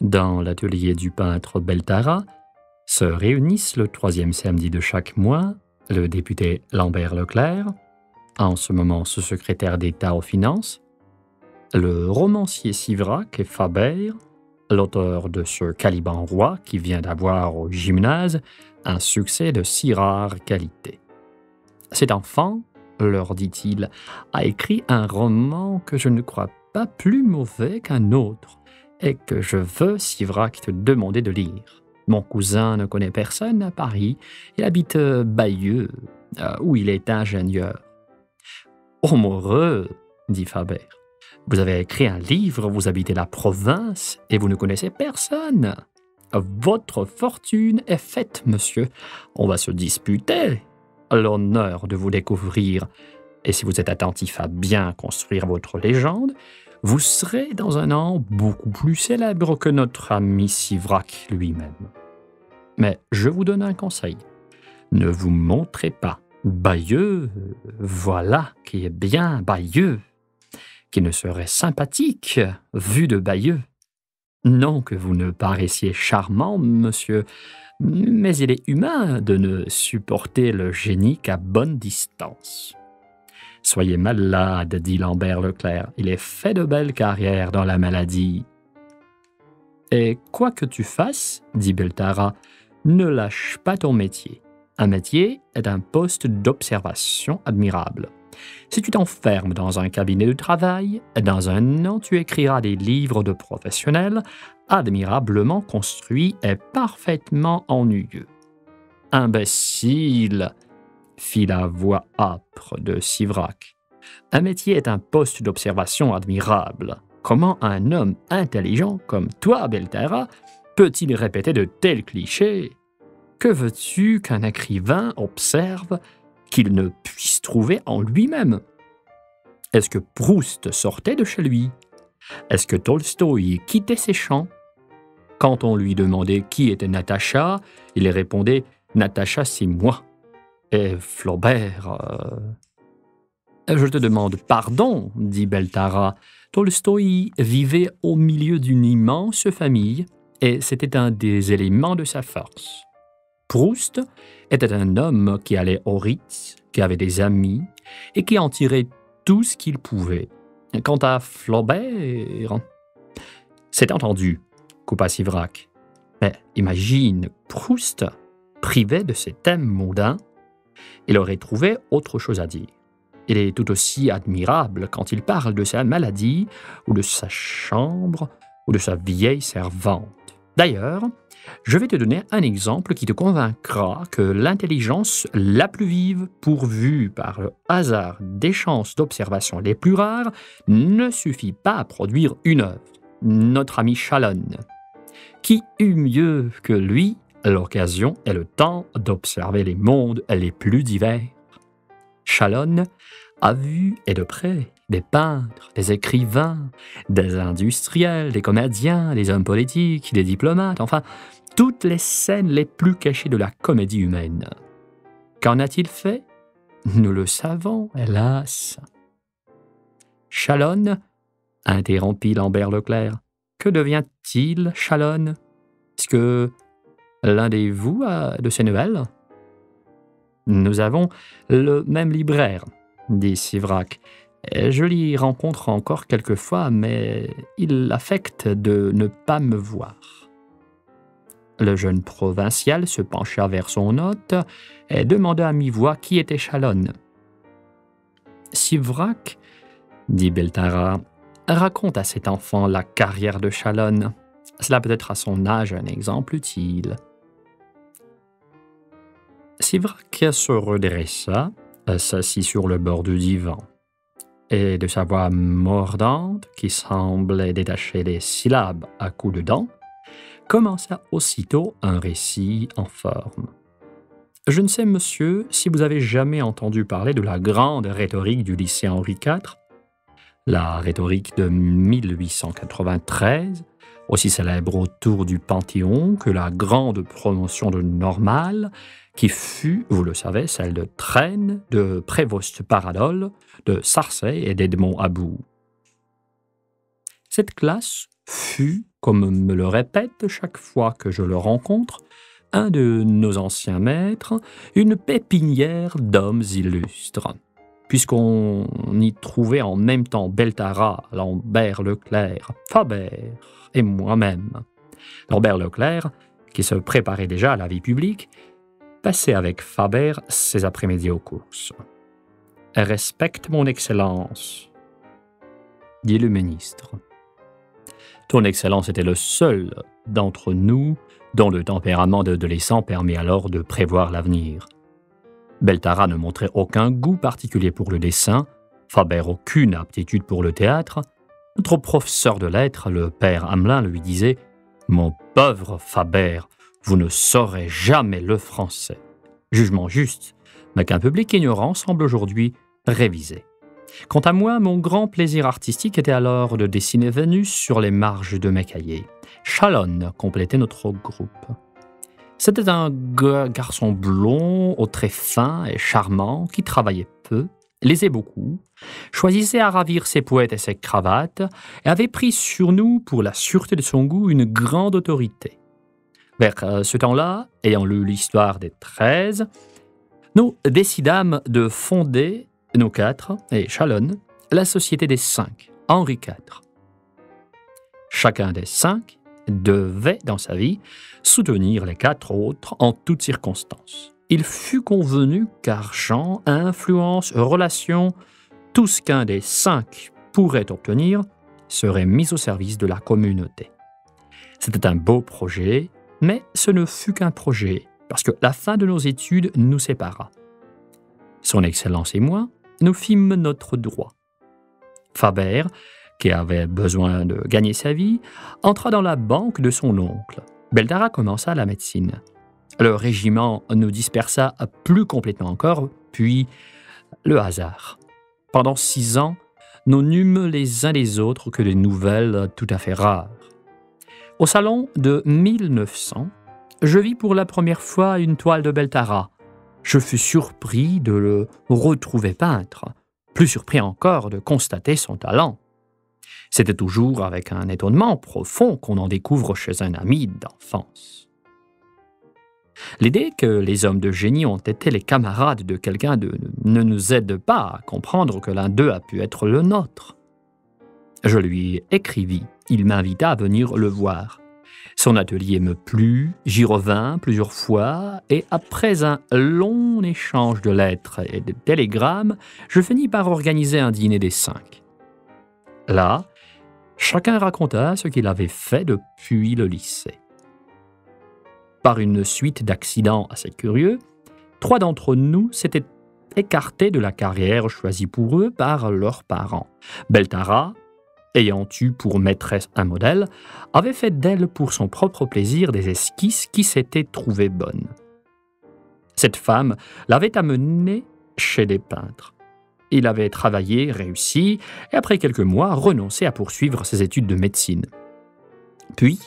Dans l'atelier du peintre Beltara se réunissent le troisième samedi de chaque mois le député Lambert Leclerc, en ce moment sous-secrétaire d'État aux Finances, le romancier Sivrak et Faber, l'auteur de ce Caliban roi qui vient d'avoir au gymnase un succès de si rare qualité. Cet enfant, leur dit-il, a écrit un roman que je ne crois pas plus mauvais qu'un autre et que je veux, Sivrak, te demander de lire. Mon cousin ne connaît personne à Paris. Il habite Bayeux, où il est ingénieur. Oh, moreux, dit Faber. Vous avez écrit un livre, vous habitez la province et vous ne connaissez personne. Votre fortune est faite, monsieur. On va se disputer. L'honneur de vous découvrir. Et si vous êtes attentif à bien construire votre légende, vous serez dans un an beaucoup plus célèbre que notre ami Sivrak lui-même. Mais je vous donne un conseil. Ne vous montrez pas. Bayeux, voilà qui est bien Bayeux, qui ne serait sympathique vu de Bayeux. Non que vous ne paraissiez charmant, monsieur, mais il est humain de ne supporter le génie qu'à bonne distance. Soyez malade, dit Lambert Leclerc, il est fait de belles carrières dans la maladie. Et quoi que tu fasses, dit Beltara, ne lâche pas ton métier. Un métier est un poste d'observation admirable. Si tu t'enfermes dans un cabinet de travail, dans un an tu écriras des livres de professionnels admirablement construits et parfaitement ennuyeux. Imbécile, fit la voix âpre de Sivrak. Un métier est un poste d'observation admirable. Comment un homme intelligent comme toi, Beltara, peut-il répéter de tels clichés? Que veux-tu qu'un écrivain observe qu'il ne puisse trouver en lui-même? Est-ce que Proust sortait de chez lui? Est-ce que Tolstoï quittait ses champs? Quand on lui demandait qui était Natacha, il répondait « Natacha, c'est moi ». Et Flaubert... Je te demande pardon, dit Beltara. Tolstoï vivait au milieu d'une immense famille et c'était un des éléments de sa force. Proust était un homme qui allait au Ritz, qui avait des amis et qui en tirait tout ce qu'il pouvait. Quant à Flaubert... C'est entendu, coupa Sivrak. Mais imagine, Proust, privé de ses thèmes mondains, il aurait trouvé autre chose à dire. Il est tout aussi admirable quand il parle de sa maladie, ou de sa chambre, ou de sa vieille servante. D'ailleurs, je vais te donner un exemple qui te convaincra que l'intelligence la plus vive, pourvue par le hasard des chances d'observation les plus rares, ne suffit pas à produire une œuvre. Notre ami Chalonne. Qui eut mieux que lui l'occasion et le temps d'observer les mondes les plus divers? Chalonne a vu, et de près, des peintres, des écrivains, des industriels, des comédiens, des hommes politiques, des diplomates, enfin, toutes les scènes les plus cachées de la comédie humaine. Qu'en a-t-il fait? Nous le savons, hélas. Chalonne, interrompit Lambert Leclerc, que devient-il, Chalonne? Est-ce que l'un de vous a de ses nouvelles? Nous avons le même libraire, dit Sivrak. Je l'y rencontre encore quelquefois, mais il affecte de ne pas me voir. Le jeune provincial se pencha vers son hôte et demanda à mi-voix qui était Chalonne. Sivrak, dit Beltara, raconte à cet enfant la carrière de Chalonne. Cela peut être à son âge un exemple utile. Sivrak se redressa, s'assit sur le bord du divan, et de sa voix mordante, qui semblait détacher les syllabes à coups de dents, commença aussitôt un récit en forme. Je ne sais, monsieur, si vous avez jamais entendu parler de la grande rhétorique du lycée Henri IV, la rhétorique de 1893, aussi célèbre autour du Panthéon que la grande promotion de Normal, qui fut, vous le savez, celle de Traîne, de Prévost-Paradol, de Sarcey et d'Edmond About. Cette classe fut comme me le répète chaque fois que je le rencontre, un de nos anciens maîtres, une pépinière d'hommes illustres. Puisqu'on y trouvait en même temps Beltara, Lambert Leclerc, Faber et moi-même. Lambert Leclerc, qui se préparait déjà à la vie publique, passait avec Faber ses après-midi aux courses. « Respecte mon Excellence », dit le ministre. Ton Excellence était le seul d'entre nous dont le tempérament d'adolescent permet alors de prévoir l'avenir. Beltara ne montrait aucun goût particulier pour le dessin, Faber aucune aptitude pour le théâtre. Notre professeur de lettres, le père Hamelin, lui disait « Mon pauvre Faber, vous ne saurez jamais le français. » Jugement juste, mais qu'un public ignorant semble aujourd'hui réviser. Quant à moi, mon grand plaisir artistique était alors de dessiner Vénus sur les marges de mes cahiers. Chalonne complétait notre groupe. C'était un garçon blond, aux traits fins et charmants, qui travaillait peu, lisait beaucoup, choisissait à ravir ses poètes et ses cravates, et avait pris sur nous, pour la sûreté de son goût, une grande autorité. Vers ce temps-là, ayant lu l'histoire des 13, nous décidâmes de fonder, nous 4, et Chalonne, la Société des 5, Henri IV. Chacun des 5 devait, dans sa vie, soutenir les 4 autres en toutes circonstances. Il fut convenu qu'argent, influence, relations, tout ce qu'un des 5 pourrait obtenir, serait mis au service de la communauté. C'était un beau projet, mais ce ne fut qu'un projet, parce que la fin de nos études nous sépara. Son Excellence et moi, nous fîmes notre droit. Faber, qui avait besoin de gagner sa vie, entra dans la banque de son oncle. Beltara commença la médecine. Le régiment nous dispersa plus complètement encore, puis le hasard. Pendant 6 ans, nous n'eûmes les uns les autres que des nouvelles tout à fait rares. Au salon de 1900, je vis pour la première fois une toile de Beltara. Je fus surpris de le retrouver peintre, plus surpris encore de constater son talent. C'était toujours avec un étonnement profond qu'on en découvre chez un ami d'enfance. L'idée que les hommes de génie ont été les camarades de quelqu'un ne nous aide pas à comprendre que l'un d'eux a pu être le nôtre. Je lui écrivis, il m'invita à venir le voir. Son atelier me plut, j'y revins plusieurs fois, et après un long échange de lettres et de télégrammes, je finis par organiser un dîner des 5. Là, chacun raconta ce qu'il avait fait depuis le lycée. Par une suite d'accidents assez curieux, 3 d'entre nous s'étaient écartés de la carrière choisie pour eux par leurs parents. Beltara, ayant eu pour maîtresse un modèle, avait fait d'elle pour son propre plaisir des esquisses qui s'étaient trouvées bonnes. Cette femme l'avait amené chez des peintres. Il avait travaillé, réussi, et après quelques mois, renoncé à poursuivre ses études de médecine. Puis,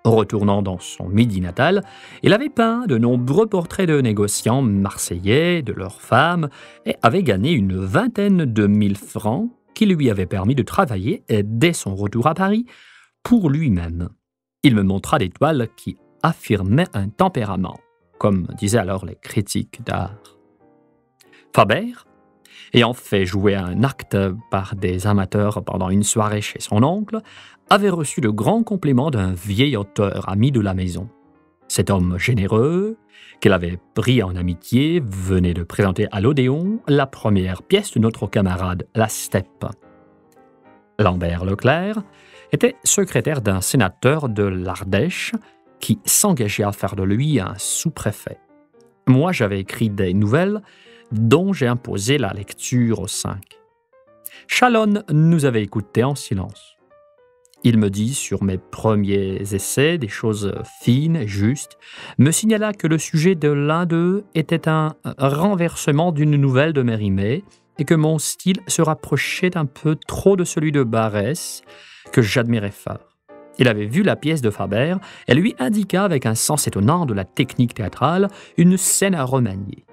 retournant dans son Midi natal, il avait peint de nombreux portraits de négociants marseillais, de leurs femmes, et avait gagné une 20aine de 1000 francs qui lui avaient permis de travailler, dès son retour à Paris, pour lui-même. Il me montra des toiles qui affirmaient un tempérament, comme disaient alors les critiques d'art. Faber, ayant fait jouer un acte par des amateurs pendant une soirée chez son oncle, avait reçu le grand compliment d'un vieil auteur ami de la maison. Cet homme généreux, qu'il avait pris en amitié, venait de présenter à l'Odéon la première pièce de notre camarade, La Steppe. Lambert Leclerc était secrétaire d'un sénateur de l'Ardèche qui s'engageait à faire de lui un sous-préfet. Moi, j'avais écrit des nouvelles dont j'ai imposé la lecture aux 5. Chalonne nous avait écoutés en silence. Il me dit sur mes premiers essais des choses fines et justes, me signala que le sujet de l'un d'eux était un renversement d'une nouvelle de Mérimée et que mon style se rapprochait un peu trop de celui de Barrès, que j'admirais fort. Il avait vu la pièce de Faber et lui indiqua avec un sens étonnant de la technique théâtrale une scène à remanier.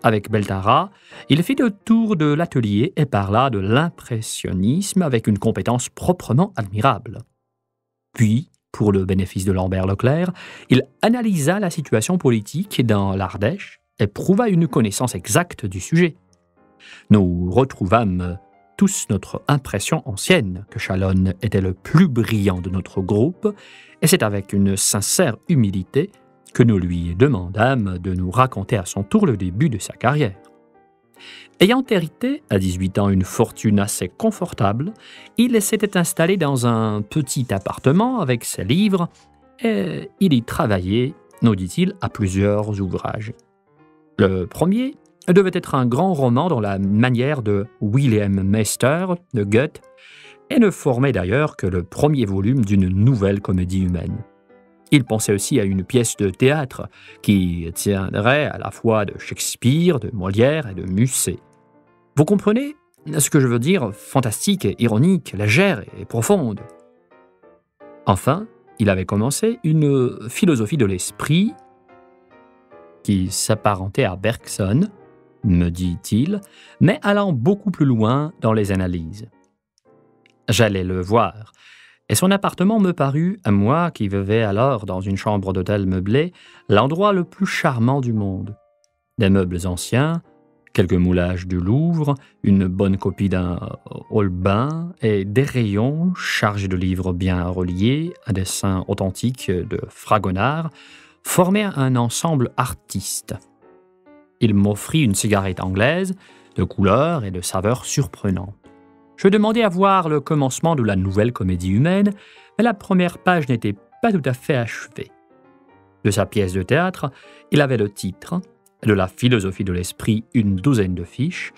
Avec Beltara, il fit le tour de l'atelier et parla de l'impressionnisme avec une compétence proprement admirable. Puis, pour le bénéfice de Lambert Leclerc, il analysa la situation politique dans l'Ardèche et prouva une connaissance exacte du sujet. Nous retrouvâmes tous notre impression ancienne que Chalon était le plus brillant de notre groupe, et c'est avec une sincère humilité que nous lui demandâmes de nous raconter à son tour le début de sa carrière. Ayant hérité à 18 ans une fortune assez confortable, il s'était installé dans un petit appartement avec ses livres et il y travaillait, nous dit-il, à plusieurs ouvrages. Le premier devait être un grand roman dans la manière de William Meister de Goethe et ne formait d'ailleurs que le premier volume d'une nouvelle comédie humaine. Il pensait aussi à une pièce de théâtre qui tiendrait à la fois de Shakespeare, de Molière et de Musset. Vous comprenez ce que je veux dire? Fantastique, ironique, légère et profonde. Enfin, il avait commencé une philosophie de l'esprit qui s'apparentait à Bergson, me dit-il, mais allant beaucoup plus loin dans les analyses. J'allais le voir, et son appartement me parut, à moi qui vivais alors dans une chambre d'hôtel meublée, l'endroit le plus charmant du monde. Des meubles anciens, quelques moulages du Louvre, une bonne copie d'un Holbein et des rayons chargés de livres bien reliés, un dessin authentique de Fragonard, formaient un ensemble artiste. Il m'offrit une cigarette anglaise, de couleur et de saveur surprenantes. Je demandai à voir le commencement de la nouvelle comédie humaine, mais la première page n'était pas tout à fait achevée. De sa pièce de théâtre, il avait le titre, de la philosophie de l'esprit une douzaine de fiches,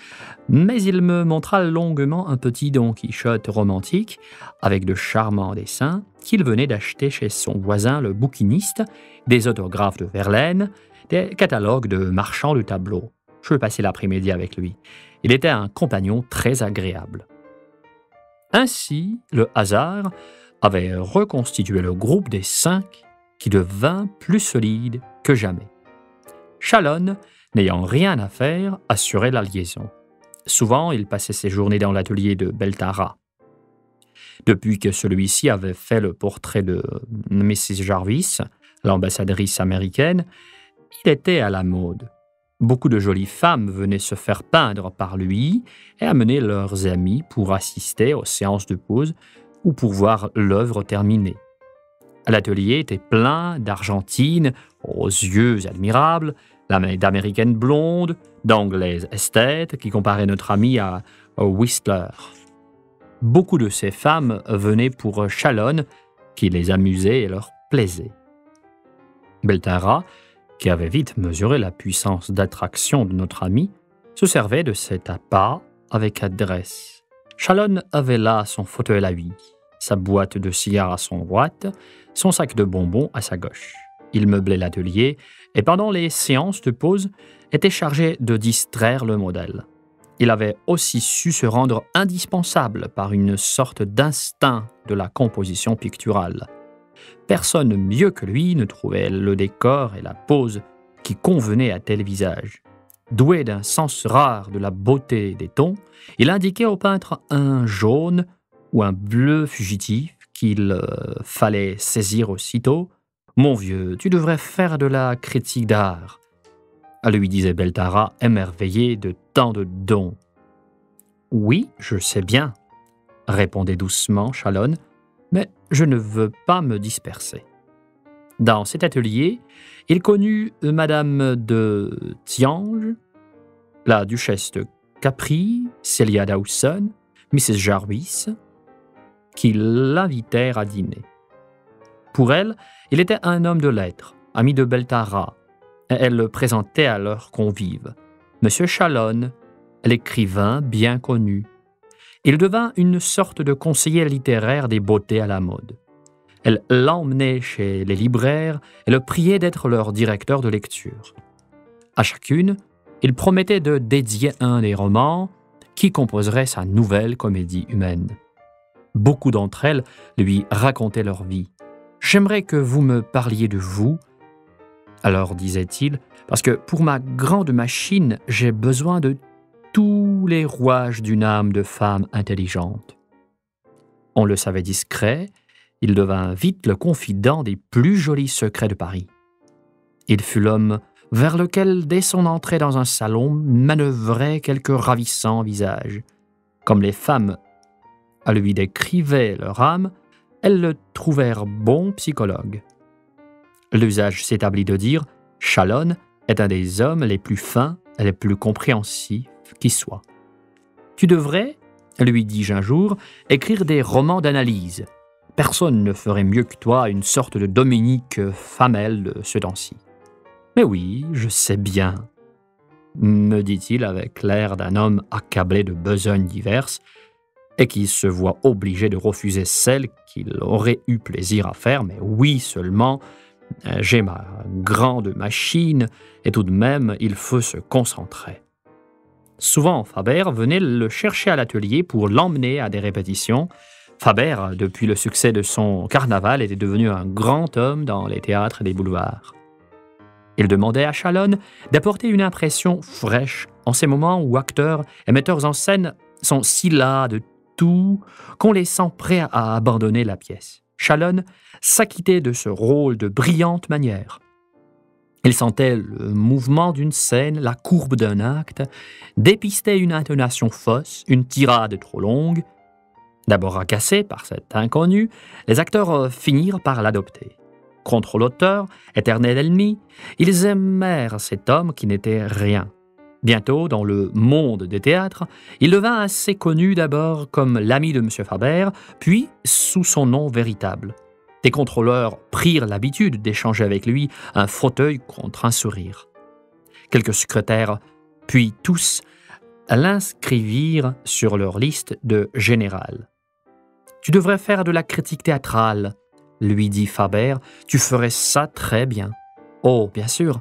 mais il me montra longuement un petit Don Quichotte romantique, avec de charmants dessins, qu'il venait d'acheter chez son voisin le bouquiniste, des autographes de Verlaine, des catalogues de marchands de tableaux. Je passai l'après-midi avec lui. Il était un compagnon très agréable. Ainsi, le hasard avait reconstitué le groupe des 5 qui devint plus solide que jamais. Chalon, n'ayant rien à faire, assurait la liaison. Souvent, il passait ses journées dans l'atelier de Beltara. Depuis que celui-ci avait fait le portrait de Mrs. Jarvis, l'ambassadrice américaine, il était à la mode. Beaucoup de jolies femmes venaient se faire peindre par lui et amener leurs amis pour assister aux séances de pose ou pour voir l'œuvre terminée. L'atelier était plein d'Argentines aux yeux admirables, d'Américaines blondes, d'Anglaises esthètes qui comparaient notre ami à Whistler. Beaucoup de ces femmes venaient pour Chalon, qui les amusait et leur plaisait. Beltara, qui avait vite mesuré la puissance d'attraction de notre ami, se servait de cet appât avec adresse. Chalon avait là son fauteuil à lui, sa boîte de cigares à son droite, son sac de bonbons à sa gauche. Il meublait l'atelier et pendant les séances de pause était chargé de distraire le modèle. Il avait aussi su se rendre indispensable par une sorte d'instinct de la composition picturale. Personne mieux que lui ne trouvait le décor et la pose qui convenaient à tel visage. Doué d'un sens rare de la beauté des tons, il indiquait au peintre un jaune ou un bleu fugitif qu'il fallait saisir aussitôt. « Mon vieux, tu devrais faire de la critique d'art », lui disait Beltara, émerveillé de tant de dons. « Oui, je sais bien », répondait doucement Chalon, « mais je ne veux pas me disperser. » Dans cet atelier, il connut Madame de Thianges, la duchesse de Capri, Celia Dawson, Mrs. Jarvis, qui l'invitèrent à dîner. Pour elle, il était un homme de lettres, ami de Beltara, et elle le présentait à leurs convives. Monsieur Chalon, l'écrivain bien connu. Il devint une sorte de conseiller littéraire des beautés à la mode. Elle l'emmenait chez les libraires et le priait d'être leur directeur de lecture. À chacune, il promettait de dédier un des romans qui composerait sa nouvelle comédie humaine. Beaucoup d'entre elles lui racontaient leur vie. « J'aimerais que vous me parliez de vous. » Alors, disait-il, parce que pour ma grande machine, j'ai besoin de tous les rouages d'une âme de femme intelligente. On le savait discret Il devint vite le confident des plus jolis secrets de Paris. Il fut l'homme vers lequel, dès son entrée dans un salon, manœuvraient quelques ravissants visages. Comme les femmes lui décrivaient leur âme, elles le trouvèrent bon psychologue. L'usage s'établit de dire « Chalonne est un des hommes les plus fins et les plus compréhensifs qui soient. » « Tu devrais, lui dis-je un jour, écrire des romans d'analyse. Personne ne ferait mieux que toi une sorte de Dominique Famel de ce temps-ci. »« Mais oui, je sais bien, » me dit-il avec l'air d'un homme accablé de besognes diverses et qui se voit obligé de refuser celle qu'il aurait eu plaisir à faire, mais oui seulement, j'ai ma grande machine et tout de même il faut se concentrer. Souvent, Faber venait le chercher à l'atelier pour l'emmener à des répétitions. Faber, depuis le succès de son Carnaval, était devenu un grand homme dans les théâtres et les boulevards. Il demandait à Chalonne d'apporter une impression fraîche en ces moments où acteurs et metteurs en scène sont si las de tout qu'on les sent prêts à abandonner la pièce. Chalonne s'acquittait de ce rôle de brillante manière. Il sentait le mouvement d'une scène, la courbe d'un acte, dépistait une intonation fausse, une tirade trop longue. D'abord agacés par cet inconnu, les acteurs finirent par l'adopter. Contre l'auteur, éternel ennemi, ils aimèrent cet homme qui n'était rien. Bientôt, dans le monde des théâtres, il devint assez connu d'abord comme l'ami de M. Faber, puis sous son nom véritable. Des contrôleurs prirent l'habitude d'échanger avec lui un fauteuil contre un sourire. Quelques secrétaires, puis tous, l'inscrivirent sur leur liste de général. « Tu devrais faire de la critique théâtrale, » lui dit Faber, « tu ferais ça très bien. »« Oh, bien sûr, »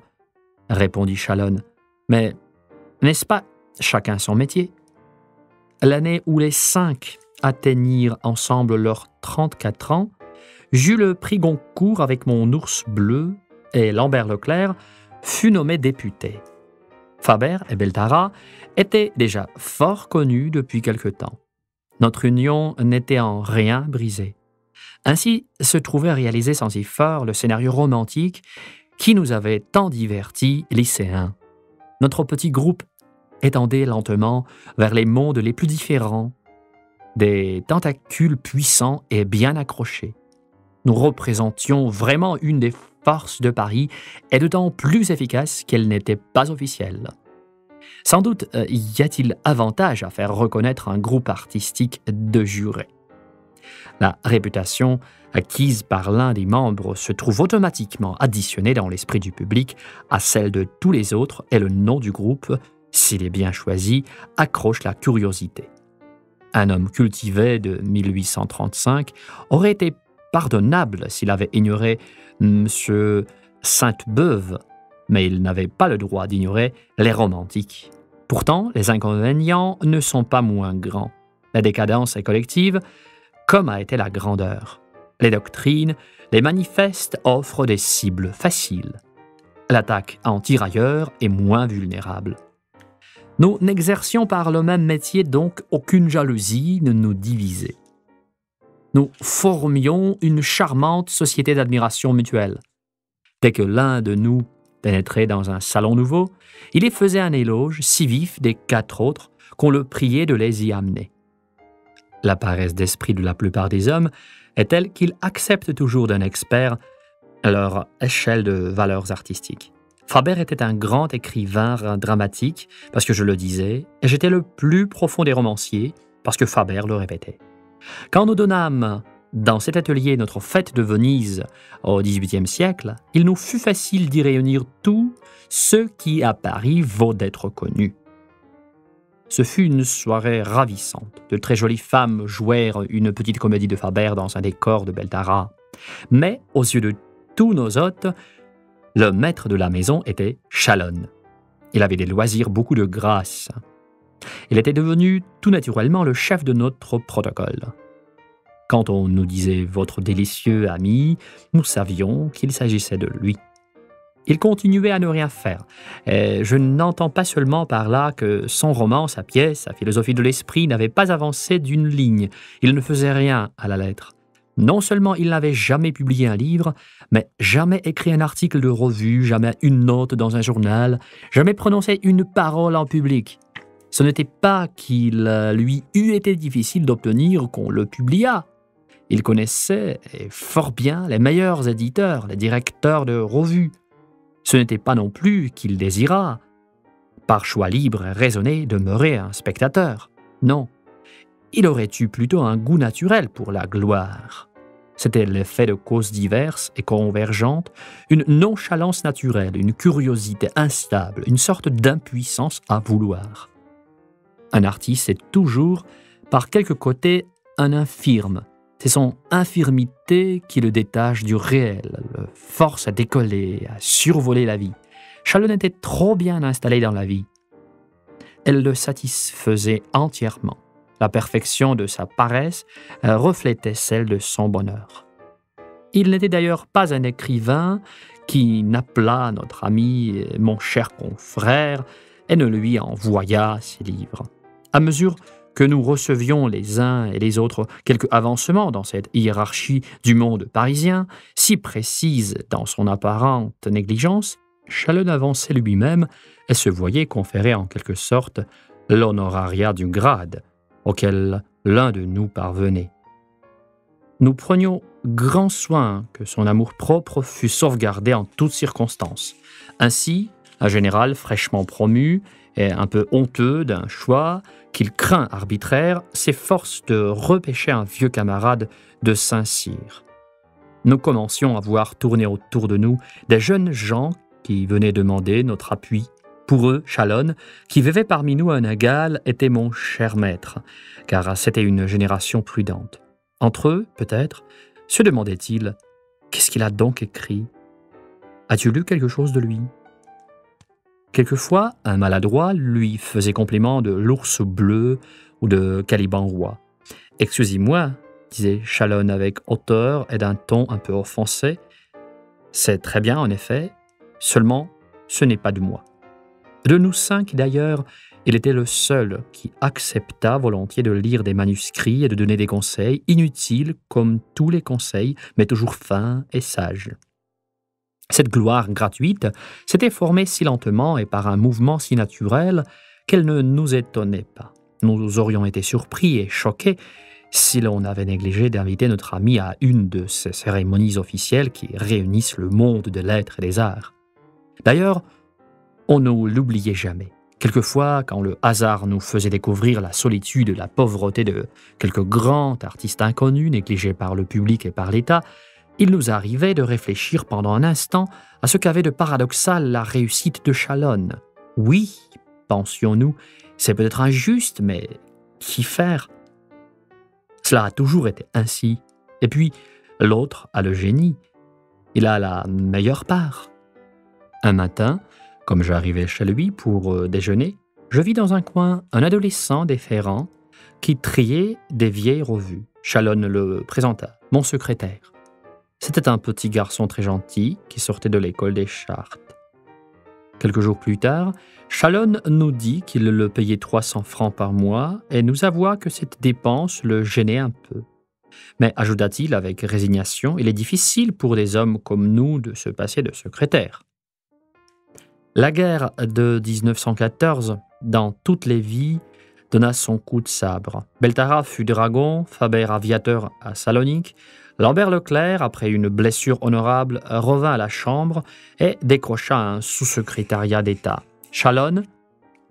répondit Chalonne, « mais n'est-ce pas chacun son métier ?» L'année où les 5 atteignirent ensemble leurs 34 ans, j'eus le prix Goncourt avec mon ours bleu et Lambert Leclerc fut nommé député. Faber et Beltara étaient déjà fort connus depuis quelque temps. Notre union n'était en rien brisée. Ainsi se trouvait réalisé sans effort le scénario romantique qui nous avait tant divertis lycéens. Notre petit groupe étendait lentement vers les mondes les plus différents, des tentacules puissants et bien accrochés. Nous représentions vraiment une des forces de Paris et d'autant plus efficace qu'elle n'était pas officielle. Sans doute y a-t-il avantage à faire reconnaître un groupe artistique de jurés. La réputation acquise par l'un des membres se trouve automatiquement additionnée dans l'esprit du public à celle de tous les autres et le nom du groupe, s'il est bien choisi, accroche la curiosité. Un homme cultivé de 1835 aurait été pardonnable s'il avait ignoré M. Sainte-Beuve, mais il n'avait pas le droit d'ignorer les romantiques. Pourtant, les inconvénients ne sont pas moins grands. La décadence est collective, comme a été la grandeur. Les doctrines, les manifestes offrent des cibles faciles. L'attaque en tirailleur est moins vulnérable. Nous n'exercions par le même métier donc aucune jalousie ne nous divisait. Nous formions une charmante société d'admiration mutuelle. Dès que l'un de nous pénétrait dans un salon nouveau, il y faisait un éloge si vif des 4 autres qu'on le priait de les y amener. La paresse d'esprit de la plupart des hommes est telle qu'ils acceptent toujours d'un expert leur échelle de valeurs artistiques. Faber était un grand écrivain dramatique, parce que je le disais, et j'étais le plus profond des romanciers, parce que Faber le répétait. Quand nous donnâmes dans cet atelier notre fête de Venise au XVIIIe siècle, il nous fut facile d'y réunir tout ce qui à Paris vaut d'être connu. Ce fut une soirée ravissante. De très jolies femmes jouèrent une petite comédie de Faber dans un décor de Beltara. Mais, aux yeux de tous nos hôtes, le maître de la maison était Chalonne. Il avait des loisirs, beaucoup de grâce. Il était devenu tout naturellement le chef de notre protocole. Quand on nous disait « votre délicieux ami », nous savions qu'il s'agissait de lui. Il continuait à ne rien faire. Et je n'entends pas seulement par là que son roman, sa pièce, sa philosophie de l'esprit n'avaient pas avancé d'une ligne. Il ne faisait rien à la lettre. Non seulement il n'avait jamais publié un livre, mais jamais écrit un article de revue, jamais une note dans un journal, jamais prononcé une parole en public. Ce n'était pas qu'il lui eût été difficile d'obtenir qu'on le publiât. Il connaissait, et fort bien, les meilleurs éditeurs, les directeurs de revues. Ce n'était pas non plus qu'il désirât, par choix libre et raisonné, demeurer un spectateur. Non. Il aurait eu plutôt un goût naturel pour la gloire. C'était l'effet de causes diverses et convergentes, une nonchalance naturelle, une curiosité instable, une sorte d'impuissance à vouloir. Un artiste est toujours, par quelque côté, un infirme. C'est son infirmité qui le détache du réel, le force à décoller, à survoler la vie. Chalon était trop bien installé dans la vie. Elle le satisfaisait entièrement. La perfection de sa paresse reflétait celle de son bonheur. Il n'était d'ailleurs pas un écrivain qui n'appela notre ami, mon cher confrère, et ne lui envoya ses livres. À mesure que nous recevions les uns et les autres quelques avancements dans cette hiérarchie du monde parisien, si précise dans son apparente négligence, Chalon avançait lui-même et se voyait conférer en quelque sorte l'honorariat du grade auquel l'un de nous parvenait. Nous prenions grand soin que son amour-propre fût sauvegardé en toutes circonstances. Ainsi, un général fraîchement promu et un peu honteux d'un choix qu'il craint arbitraire s'efforce de repêcher un vieux camarade de Saint-Cyr. Nous commencions à voir tourner autour de nous des jeunes gens qui venaient demander notre appui. Pour eux, Chalon, qui vivait parmi nous un égal, était mon cher maître, car c'était une génération prudente. Entre eux, peut-être, se demandaient-ils « Qu'est-ce qu'il a donc écrit ? As-tu lu quelque chose de lui ?» Quelquefois, un maladroit lui faisait compliment de l'ours bleu ou de Caliban roi. « Excusez-moi, disait Chalon avec hauteur et d'un ton un peu offensé. C'est très bien, en effet, seulement ce n'est pas de moi. » De nous 5, d'ailleurs, il était le seul qui accepta volontiers de lire des manuscrits et de donner des conseils, inutiles comme tous les conseils, mais toujours fins et sages. Cette gloire gratuite s'était formée si lentement et par un mouvement si naturel qu'elle ne nous étonnait pas. Nous aurions été surpris et choqués si l'on avait négligé d'inviter notre ami à une de ces cérémonies officielles qui réunissent le monde de lettres et des arts. D'ailleurs, on ne l'oubliait jamais. Quelquefois, quand le hasard nous faisait découvrir la solitude et la pauvreté de quelque grand artiste inconnu, négligé par le public et par l'État, il nous arrivait de réfléchir pendant un instant à ce qu'avait de paradoxal la réussite de Chalon. Oui, pensions-nous, c'est peut-être injuste, mais qu'y faire ? Cela a toujours été ainsi. Et puis, l'autre a le génie. Il a la meilleure part. Un matin, comme j'arrivais chez lui pour déjeuner, je vis dans un coin un adolescent déférent qui triait des vieilles revues. Chalon le présenta, mon secrétaire. C'était un petit garçon très gentil qui sortait de l'école des Chartes. Quelques jours plus tard, Chalon nous dit qu'il le payait 300 francs par mois et nous avoua que cette dépense le gênait un peu. Mais, ajouta-t-il avec résignation, il est difficile pour des hommes comme nous de se passer de secrétaire. La guerre de 1914, dans toutes les vies, donna son coup de sabre. Beltara fut dragon, Faber aviateur à Salonique. Lambert Leclerc, après une blessure honorable, revint à la Chambre et décrocha un sous-secrétariat d'État. Chalon,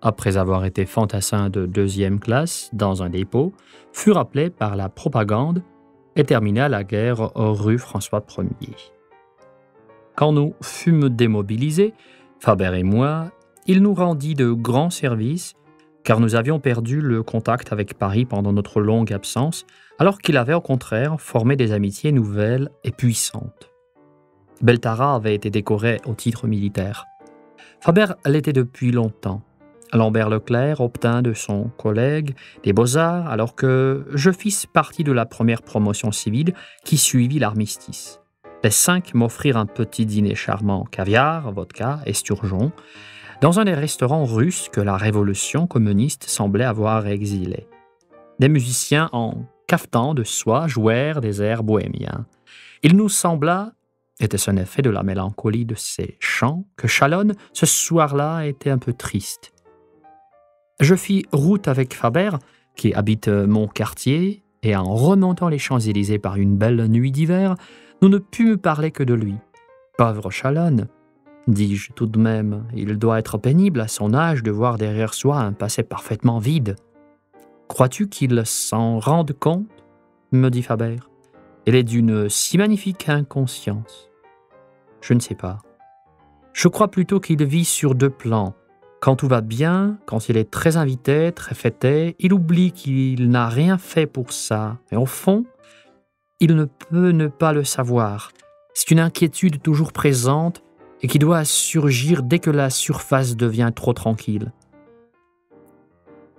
après avoir été fantassin de 2e classe dans un dépôt, fut rappelé par la propagande et termina la guerre rue François Ier. Quand nous fûmes démobilisés, Faber et moi, il nous rendit de grands services, car nous avions perdu le contact avec Paris pendant notre longue absence, alors qu'il avait au contraire formé des amitiés nouvelles et puissantes. Beltara avait été décoré au titre militaire. Faber l'était depuis longtemps. Lambert Leclerc obtint de son collègue des beaux-arts, alors que je fis partie de la première promotion civile qui suivit l'armistice. Les 5 m'offrirent un petit dîner charmant, caviar, vodka, esturgeon, dans un des restaurants russes que la révolution communiste semblait avoir exilés. Des musiciens en cafetan de soie jouèrent des airs bohémiens. Il nous sembla, était-ce un effet de la mélancolie de ces chants, que Chalonne, ce soir-là, était un peu triste. Je fis route avec Faber, qui habite mon quartier, et en remontant les Champs-Élysées par une belle nuit d'hiver, nous ne pûmes parler que de lui. Pauvre Chalonne, dis-je tout de même, il doit être pénible à son âge de voir derrière soi un passé parfaitement vide. Crois-tu qu'il s'en rende compte? Me dit Faber. Il est d'une si magnifique inconscience. Je ne sais pas. Je crois plutôt qu'il vit sur deux plans. Quand tout va bien, quand il est très invité, très fêté, il oublie qu'il n'a rien fait pour ça. Et au fond, il ne peut ne pas le savoir. C'est une inquiétude toujours présente et qui doit surgir dès que la surface devient trop tranquille.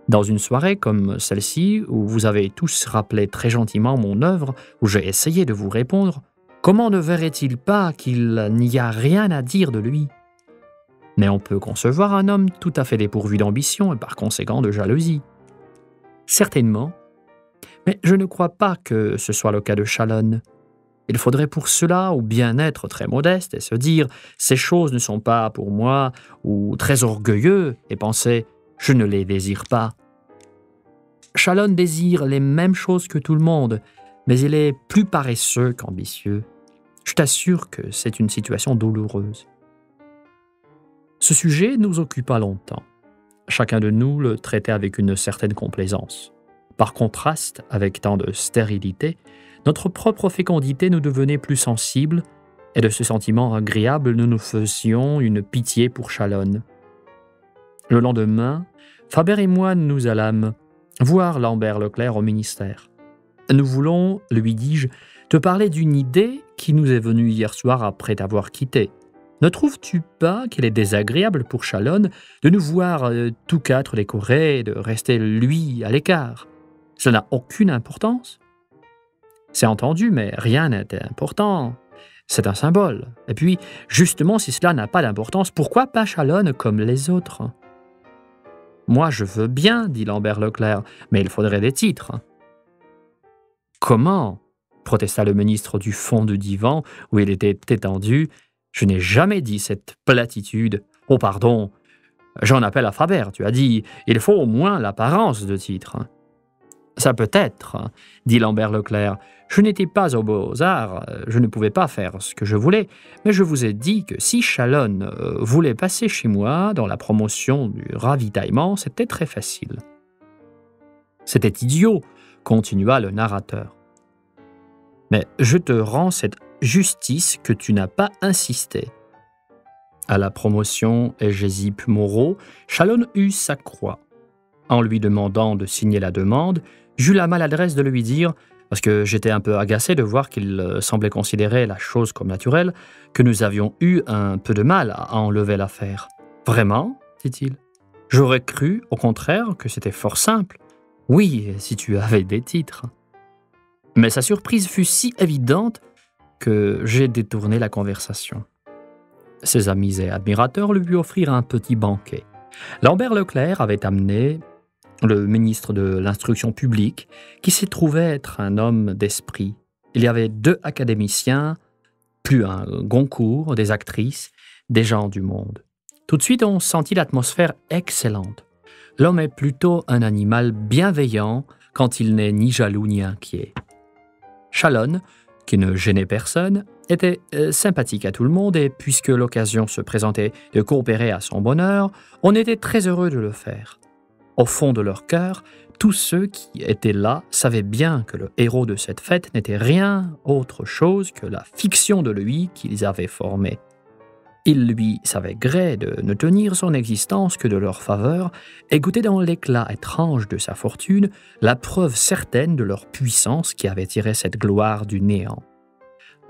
Dans une soirée comme celle-ci, où vous avez tous rappelé très gentiment mon œuvre, où j'ai essayé de vous répondre, comment ne verrait-il pas qu'il n'y a rien à dire de lui? Mais on peut concevoir un homme tout à fait dépourvu d'ambition et par conséquent de jalousie. Certainement, mais je ne crois pas que ce soit le cas de Chalonne. Il faudrait pour cela ou bien être très modeste et se dire « ces choses ne sont pas pour moi » ou très orgueilleux et penser « je ne les désire pas ». Chalonne désire les mêmes choses que tout le monde, mais il est plus paresseux qu'ambitieux. Je t'assure que c'est une situation douloureuse. Ce sujet nous occupa longtemps. Chacun de nous le traitait avec une certaine complaisance. Par contraste avec tant de stérilité, notre propre fécondité nous devenait plus sensible, et de ce sentiment agréable nous nous faisions une pitié pour Chalonne. Le lendemain, Faber et moi nous allâmes voir Lambert Leclerc au ministère. Nous voulons, lui dis-je, te parler d'une idée qui nous est venue hier soir après t'avoir quitté. Ne trouves-tu pas qu'il est désagréable pour Chalonne de nous voir tous quatre décorés et de rester lui à l'écart? Cela n'a aucune importance. C'est entendu, mais rien n'est important. C'est un symbole. Et puis, justement, si cela n'a pas d'importance, pourquoi pas Chalonne comme les autres? Moi, je veux bien, dit Lambert Leclerc, mais il faudrait des titres. Comment? Protesta le ministre du fond du divan, où il était étendu. Je n'ai jamais dit cette platitude. Oh, pardon, j'en appelle à Faber, tu as dit. Il faut au moins l'apparence de titre. Ça peut être, dit Lambert Leclerc. Je n'étais pas aux Beaux-Arts, je ne pouvais pas faire ce que je voulais, mais je vous ai dit que si Chalonne voulait passer chez moi dans la promotion du ravitaillement, c'était très facile. C'était idiot, continua le narrateur. Mais je te rends cette justice que tu n'as pas insisté. À la promotion Hégésippe Moreau, Chalonne eut sa croix. En lui demandant de signer la demande, j'eus la maladresse de lui dire, parce que j'étais un peu agacé de voir qu'il semblait considérer la chose comme naturelle, que nous avions eu un peu de mal à enlever l'affaire. « Vraiment ?» dit-il. « J'aurais cru, au contraire, que c'était fort simple. Oui, si tu avais des titres. » Mais sa surprise fut si évidente que j'ai détourné la conversation. Ses amis et admirateurs lui offrirent un petit banquet. Lambert Leclerc avait amené le ministre de l'Instruction publique, qui s'y trouvait être un homme d'esprit. Il y avait 2 académiciens, plus un Goncourt, des actrices, des gens du monde. Tout de suite, on sentit l'atmosphère excellente. L'homme est plutôt un animal bienveillant quand il n'est ni jaloux ni inquiet. Chalonne, qui ne gênait personne, était sympathique à tout le monde et puisque l'occasion se présentait de coopérer à son bonheur, on était très heureux de le faire. Au fond de leur cœur, tous ceux qui étaient là savaient bien que le héros de cette fête n'était rien autre chose que la fiction de lui qu'ils avaient formée. Il lui savait gré de ne tenir son existence que de leur faveur et goûter dans l'éclat étrange de sa fortune la preuve certaine de leur puissance qui avait tiré cette gloire du néant.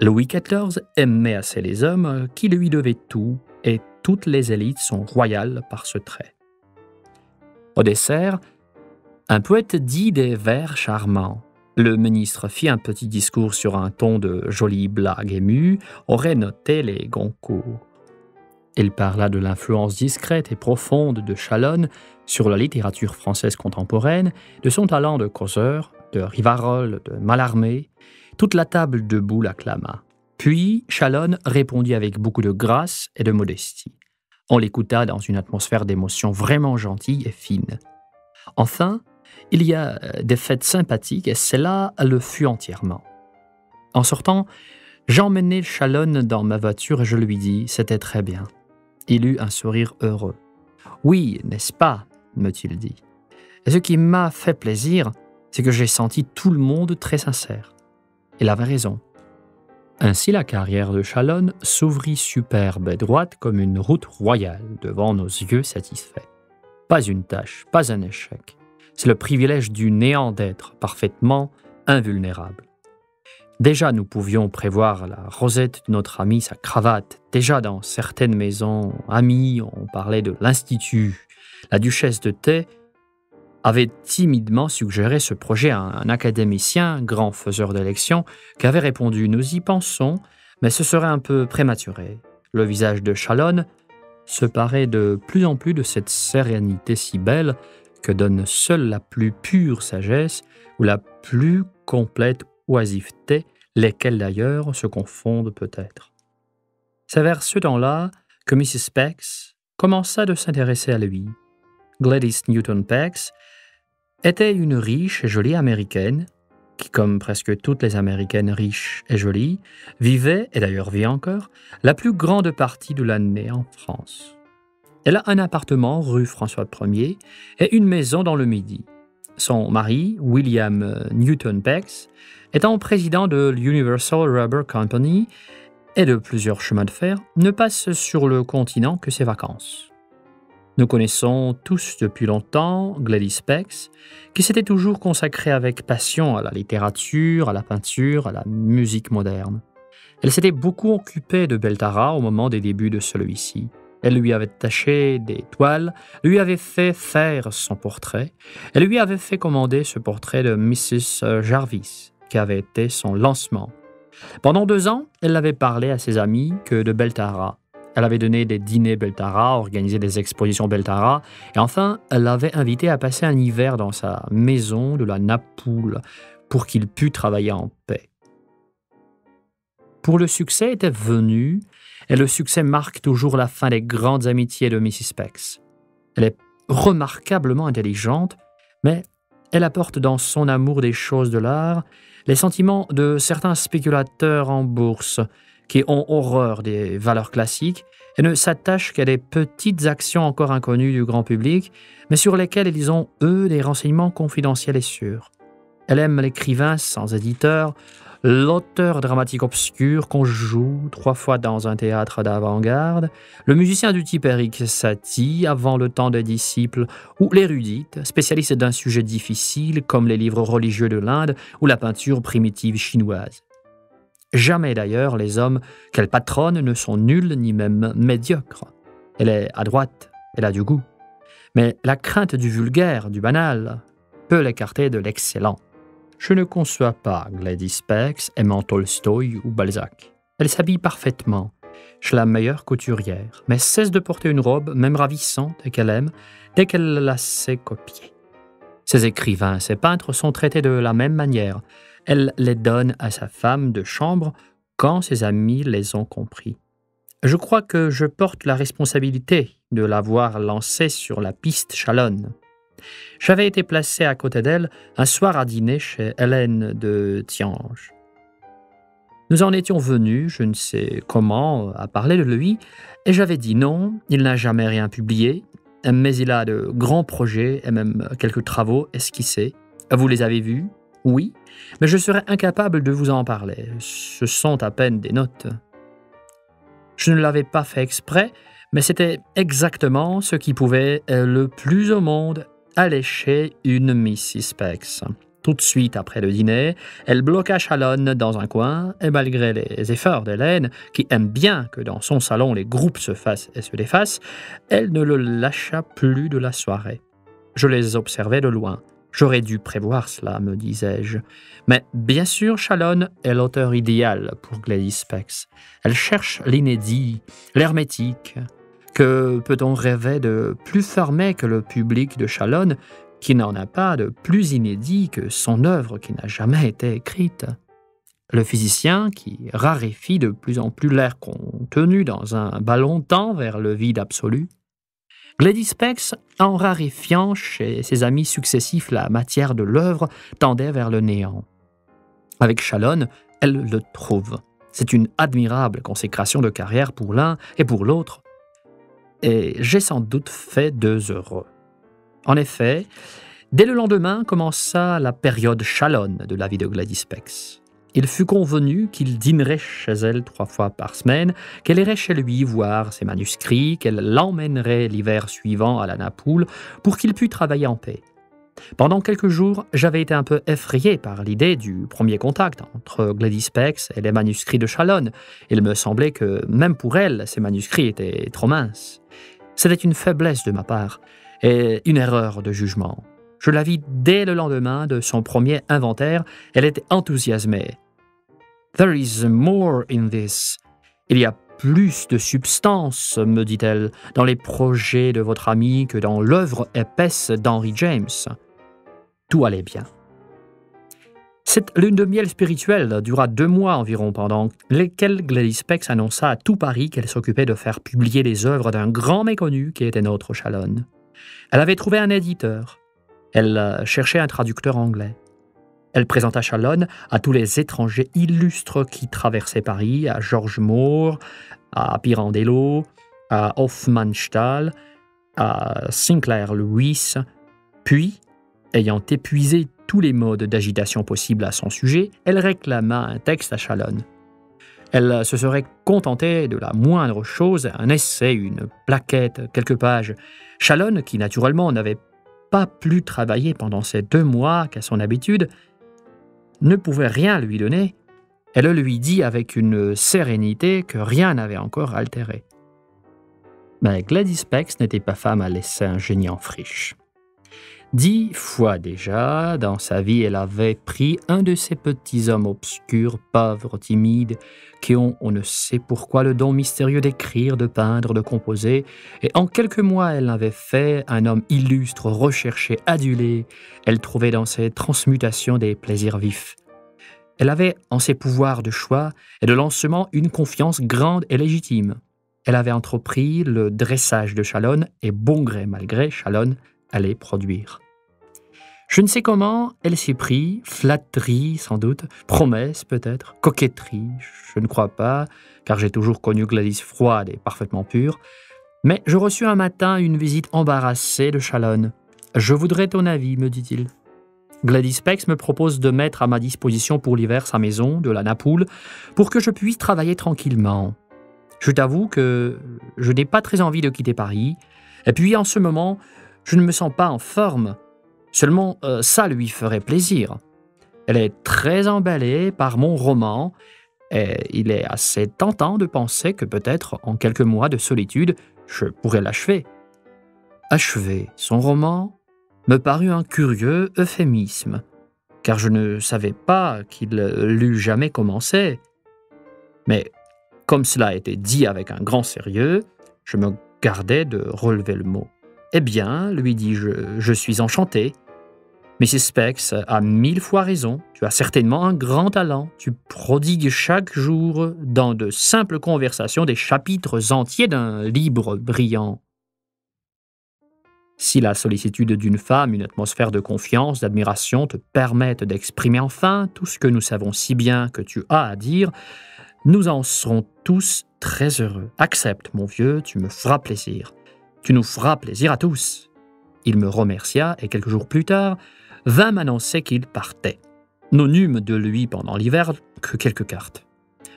Louis XIV aimait assez les hommes qui lui devaient tout et toutes les élites sont royales par ce trait. Au dessert, un poète dit des vers charmants. Le ministre fit un petit discours sur un ton de jolies blagues émues, aurait noté les Goncourt. Il parla de l'influence discrète et profonde de Chalonne sur la littérature française contemporaine, de son talent de causeur, de Rivarol, de Mallarmé. Toute la table debout l'acclama. Puis Chalonne répondit avec beaucoup de grâce et de modestie. On l'écouta dans une atmosphère d'émotion vraiment gentille et fine. Enfin, il y a des fêtes sympathiques et celle-là le fut entièrement. En sortant, j'emmenai Chalonne dans ma voiture et je lui dis « C'était très bien ». Il eut un sourire heureux. « Oui, n'est-ce pas ?» me-t-il dit. Et ce qui m'a fait plaisir, c'est que j'ai senti tout le monde très sincère. Il avait raison. Ainsi la carrière de Chalonne s'ouvrit superbe et droite comme une route royale devant nos yeux satisfaits. Pas une tâche, pas un échec. C'est le privilège du néant d'être parfaitement invulnérable. Déjà, nous pouvions prévoir la rosette de notre ami, sa cravate. Déjà, dans certaines maisons amies, on parlait de l'Institut. La duchesse de Tay avait timidement suggéré ce projet à un académicien, grand faiseur d'élections, qui avait répondu « Nous y pensons, mais ce serait un peu prématuré ». Le visage de Chalonne se parait de plus en plus de cette sérénité si belle que donne seule la plus pure sagesse ou la plus complète oisiveté, lesquelles d'ailleurs se confondent peut-être. C'est vers ce temps-là que Mrs. Pex commença de s'intéresser à lui. Gladys Newton Pex était une riche et jolie Américaine qui, comme presque toutes les Américaines riches et jolies, vivait, et d'ailleurs vit encore, la plus grande partie de l'année en France. Elle a un appartement rue François Ier et une maison dans le Midi. Son mari, William Newton Pex, étant président de l'Universal Rubber Company et de plusieurs chemins de fer, ne passe sur le continent que ses vacances. Nous connaissons tous depuis longtemps Gladys Pex, qui s'était toujours consacrée avec passion à la littérature, à la peinture, à la musique moderne. Elle s'était beaucoup occupée de Beltara au moment des débuts de celui-ci. Elle lui avait taché des toiles, lui avait fait faire son portrait, elle lui avait fait commander ce portrait de Mrs. Jarvis, qui avait été son lancement. Pendant 2 ans, elle n'avait parlé à ses amis que de Beltara. Elle avait donné des dîners Beltara, organisé des expositions Beltara, et enfin, elle l'avait invité à passer un hiver dans sa maison de la Napoule pour qu'il pût travailler en paix. Pour le succès était venu, et le succès marque toujours la fin des grandes amitiés de Mrs. Pex. Elle est remarquablement intelligente, mais elle apporte dans son amour des choses de l'art les sentiments de certains spéculateurs en bourse qui ont horreur des valeurs classiques et ne s'attachent qu'à des petites actions encore inconnues du grand public, mais sur lesquelles ils ont, eux, des renseignements confidentiels et sûrs. Elle aime l'écrivain sans éditeur, l'auteur dramatique obscur qu'on joue 3 fois dans un théâtre d'avant-garde, le musicien du type Eric Satie avant le temps des disciples, ou l'érudite, spécialiste d'un sujet difficile comme les livres religieux de l'Inde ou la peinture primitive chinoise. Jamais d'ailleurs les hommes qu'elle patronne ne sont nuls ni même médiocres. Elle est adroite, elle a du goût. Mais la crainte du vulgaire, du banal, peut l'écarter de l'excellent. Je ne conçois pas Gladys Pex aimant Tolstoï ou Balzac. Elle s'habille parfaitement, chez la meilleure couturière, mais cesse de porter une robe, même ravissante et qu'elle aime, dès qu'elle la sait copier. Ses écrivains, ses peintres sont traités de la même manière. Elle les donne à sa femme de chambre quand ses amis les ont compris. Je crois que je porte la responsabilité de l'avoir lancée sur la piste Chalonne. J'avais été placé à côté d'elle un soir à dîner chez Hélène de Tiange. Nous en étions venus, je ne sais comment, à parler de lui, et j'avais dit non, il n'a jamais rien publié, mais il a de grands projets et même quelques travaux esquissés. Vous les avez vus ? Oui, mais je serais incapable de vous en parler. Ce sont à peine des notes. Je ne l'avais pas fait exprès, mais c'était exactement ce qui pouvait le plus au monde allécher une Mrs. Pex. Tout de suite après le dîner, elle bloqua Chalonne dans un coin, et malgré les efforts d'Hélène, qui aime bien que dans son salon les groupes se fassent et se défassent, elle ne le lâcha plus de la soirée. Je les observais de loin. J'aurais dû prévoir cela, me disais-je. Mais bien sûr, Chalonne est l'auteur idéal pour Gladys Pex. Elle cherche l'inédit, l'hermétique. Que peut-on rêver de plus fermé que le public de Chalonne, qui n'en a pas de plus inédit que son œuvre qui n'a jamais été écrite. Le physicien qui raréfie de plus en plus l'air contenu dans un ballon tend vers le vide absolu. Gladys Pex, en raréfiant chez ses amis successifs la matière de l'œuvre, tendait vers le néant. Avec Shalon, elle le trouve. C'est une admirable consécration de carrière pour l'un et pour l'autre. Et j'ai sans doute fait 2 heureux. En effet, dès le lendemain commença la période Shalon de la vie de Gladys Pex. Il fut convenu qu'il dînerait chez elle 3 fois par semaine, qu'elle irait chez lui voir ses manuscrits, qu'elle l'emmènerait l'hiver suivant à la Napoule pour qu'il pût travailler en paix. Pendant quelques jours, j'avais été un peu effrayé par l'idée du premier contact entre Gladys Pex et les manuscrits de Shalon. Il me semblait que, même pour elle, ces manuscrits étaient trop minces. C'était une faiblesse de ma part et une erreur de jugement. Je la vis dès le lendemain de son premier inventaire. Elle était enthousiasmée. « There is more in this. » Il y a plus de substance, me dit-elle, dans les projets de votre ami que dans l'œuvre épaisse d'Henry James. Tout allait bien. Cette lune de miel spirituelle dura 2 mois environ, pendant lesquels Gladys Pex annonça à tout Paris qu'elle s'occupait de faire publier les œuvres d'un grand méconnu qui était notre Shalon. Elle avait trouvé un éditeur. Elle cherchait un traducteur anglais. Elle présenta Shalon à tous les étrangers illustres qui traversaient Paris, à George Moore, à Pirandello, à Hofmannsthal, à Sinclair Lewis. Puis, ayant épuisé tous les modes d'agitation possibles à son sujet, elle réclama un texte à Shalon. Elle se serait contentée de la moindre chose, un essai, une plaquette, quelques pages. Shalon, qui naturellement n'avait pas plus travaillé pendant ces 2 mois qu'à son habitude, ne pouvait rien lui donner. Elle le lui dit avec une sérénité que rien n'avait encore altérée. Mais Gladys Pex n'était pas femme à laisser un génie en friche. 10 fois déjà, dans sa vie, elle avait pris un de ces petits hommes obscurs, pauvres, timides, qui ont, on ne sait pourquoi, le don mystérieux d'écrire, de peindre, de composer, et en quelques mois, elle avait fait un homme illustre, recherché, adulé. Elle trouvait dans ses transmutations des plaisirs vifs. Elle avait en ses pouvoirs de choix et de lancement une confiance grande et légitime. Elle avait entrepris le dressage de Shalon, et bon gré mal gré, Shalon allait produire. Je ne sais comment elle s'y prit, flatterie sans doute, promesse peut-être, coquetterie, je ne crois pas, car j'ai toujours connu Gladys froide et parfaitement pure, mais je reçus un matin une visite embarrassée de Shalon. « Je voudrais ton avis, me dit-il. Gladys Pex me propose de mettre à ma disposition pour l'hiver sa maison, de la Napoule, pour que je puisse travailler tranquillement. Je t'avoue que je n'ai pas très envie de quitter Paris, et puis en ce moment, je ne me sens pas en forme. Seulement, ça lui ferait plaisir. Elle est très emballée par mon roman, et il est assez tentant de penser que peut-être, en quelques mois de solitude, je pourrais l'achever. » Achever son roman me parut un curieux euphémisme, car je ne savais pas qu'il l'eût jamais commencé. Mais comme cela a été dit avec un grand sérieux, je me gardai de relever le mot. « Eh bien, lui dis-je, je suis enchanté. Mrs. Pex a 1000 fois raison. Tu as certainement un grand talent. Tu prodigues chaque jour, dans de simples conversations, des chapitres entiers d'un livre brillant. Si la sollicitude d'une femme, une atmosphère de confiance, d'admiration te permettent d'exprimer enfin tout ce que nous savons si bien que tu as à dire, nous en serons tous très heureux. Accepte, mon vieux, tu me feras plaisir. Tu nous feras plaisir à tous. » Il me remercia et quelques jours plus tard, vint m'annoncer qu'il partait. Nous n'eûmes de lui pendant l'hiver que quelques cartes.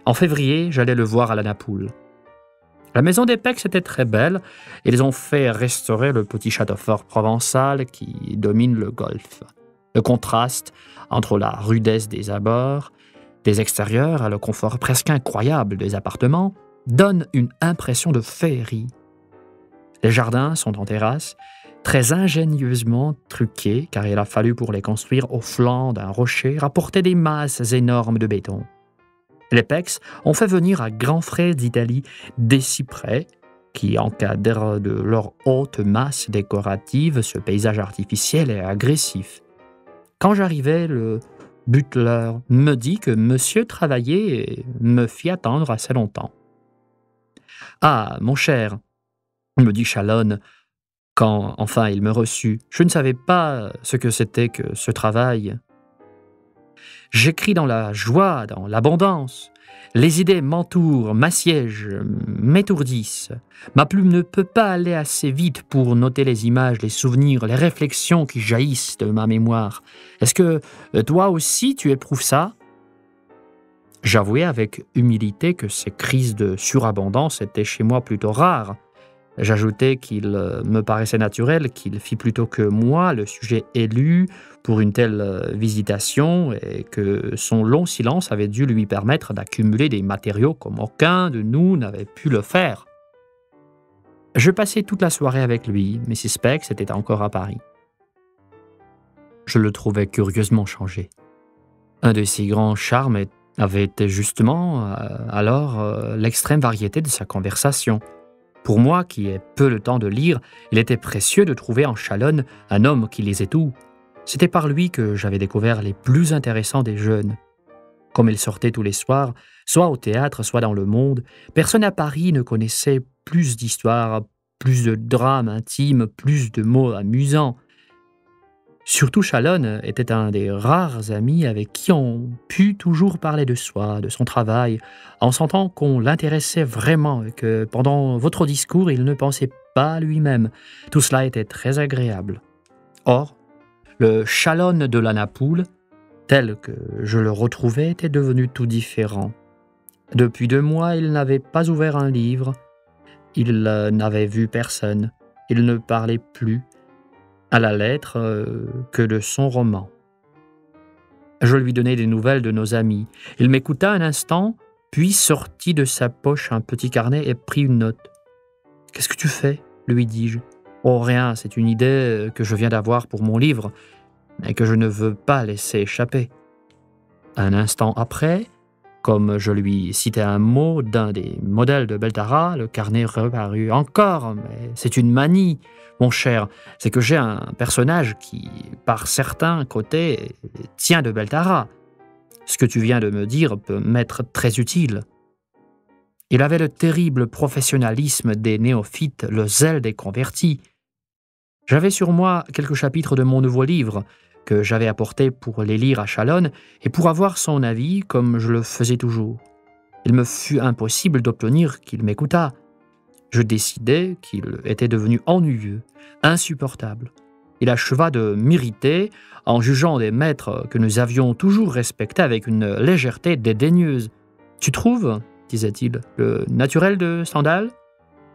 En février, j'allais le voir à la Napoule. La maison des Pex était très belle. Ils ont fait restaurer le petit château fort provençal qui domine le golfe. Le contraste entre la rudesse des abords, des extérieurs et le confort presque incroyable des appartements donne une impression de féerie. Les jardins sont en terrasse, très ingénieusement truqués, car il a fallu pour les construire au flanc d'un rocher rapporter des masses énormes de béton. Les Pex ont fait venir à grands frais d'Italie des cyprès, qui encadrent de leur haute masse décorative ce paysage artificiel et agressif. Quand j'arrivais, le butler me dit que monsieur travaillait et me fit attendre assez longtemps. « Ah, mon cher, » me dit Shalon, quand enfin il me reçut, « je ne savais pas ce que c'était que ce travail. J'écris dans la joie, dans l'abondance. Les idées m'entourent, m'assiègent, m'étourdissent. Ma plume ne peut pas aller assez vite pour noter les images, les souvenirs, les réflexions qui jaillissent de ma mémoire. Est-ce que toi aussi tu éprouves ça ?» J'avouai avec humilité que ces crises de surabondance étaient chez moi plutôt rares. J'ajoutai qu'il me paraissait naturel qu'il fît plutôt que moi le sujet élu pour une telle visitation et que son long silence avait dû lui permettre d'accumuler des matériaux comme aucun de nous n'avait pu le faire. Je passai toute la soirée avec lui, Mrs. Specs était encore à Paris. Je le trouvais curieusement changé. Un de ses grands charmes avait été justement alors l'extrême variété de sa conversation. Pour moi, qui ai peu le temps de lire, il était précieux de trouver en Shalon un homme qui lisait tout. C'était par lui que j'avais découvert les plus intéressants des jeunes. Comme il sortait tous les soirs, soit au théâtre, soit dans le monde, personne à Paris ne connaissait plus d'histoires, plus de drames intimes, plus de mots amusants. Surtout Shalon était un des rares amis avec qui on put toujours parler de soi, de son travail, en sentant qu'on l'intéressait vraiment et que pendant votre discours, il ne pensait pas à lui-même. Tout cela était très agréable. Or, le Shalon de la Napoule, tel que je le retrouvais, était devenu tout différent. Depuis 2 mois, il n'avait pas ouvert un livre, il n'avait vu personne, il ne parlait plus, à la lettre, que de son roman. Je lui donnai des nouvelles de nos amis. Il m'écouta un instant, puis sortit de sa poche un petit carnet et prit une note. « Qu'est-ce que tu fais ?» lui dis-je. « Oh, rien, c'est une idée que je viens d'avoir pour mon livre, mais que je ne veux pas laisser échapper. » Un instant après, comme je lui citais un mot d'un des modèles de Beltara, le carnet reparut encore. Mais c'est une manie, mon cher, c'est que j'ai un personnage qui, par certains côtés, tient de Beltara. Ce que tu viens de me dire peut m'être très utile. Il avait le terrible professionnalisme des néophytes, le zèle des convertis. J'avais sur moi quelques chapitres de mon nouveau livre, que j'avais apporté pour les lire à Shalon et pour avoir son avis comme je le faisais toujours. Il me fut impossible d'obtenir qu'il m'écoutât. Je décidai qu'il était devenu ennuyeux, insupportable. Il acheva de m'irriter en jugeant des maîtres que nous avions toujours respectés avec une légèreté dédaigneuse. « Tu trouves, disait-il, le naturel de Stendhal ?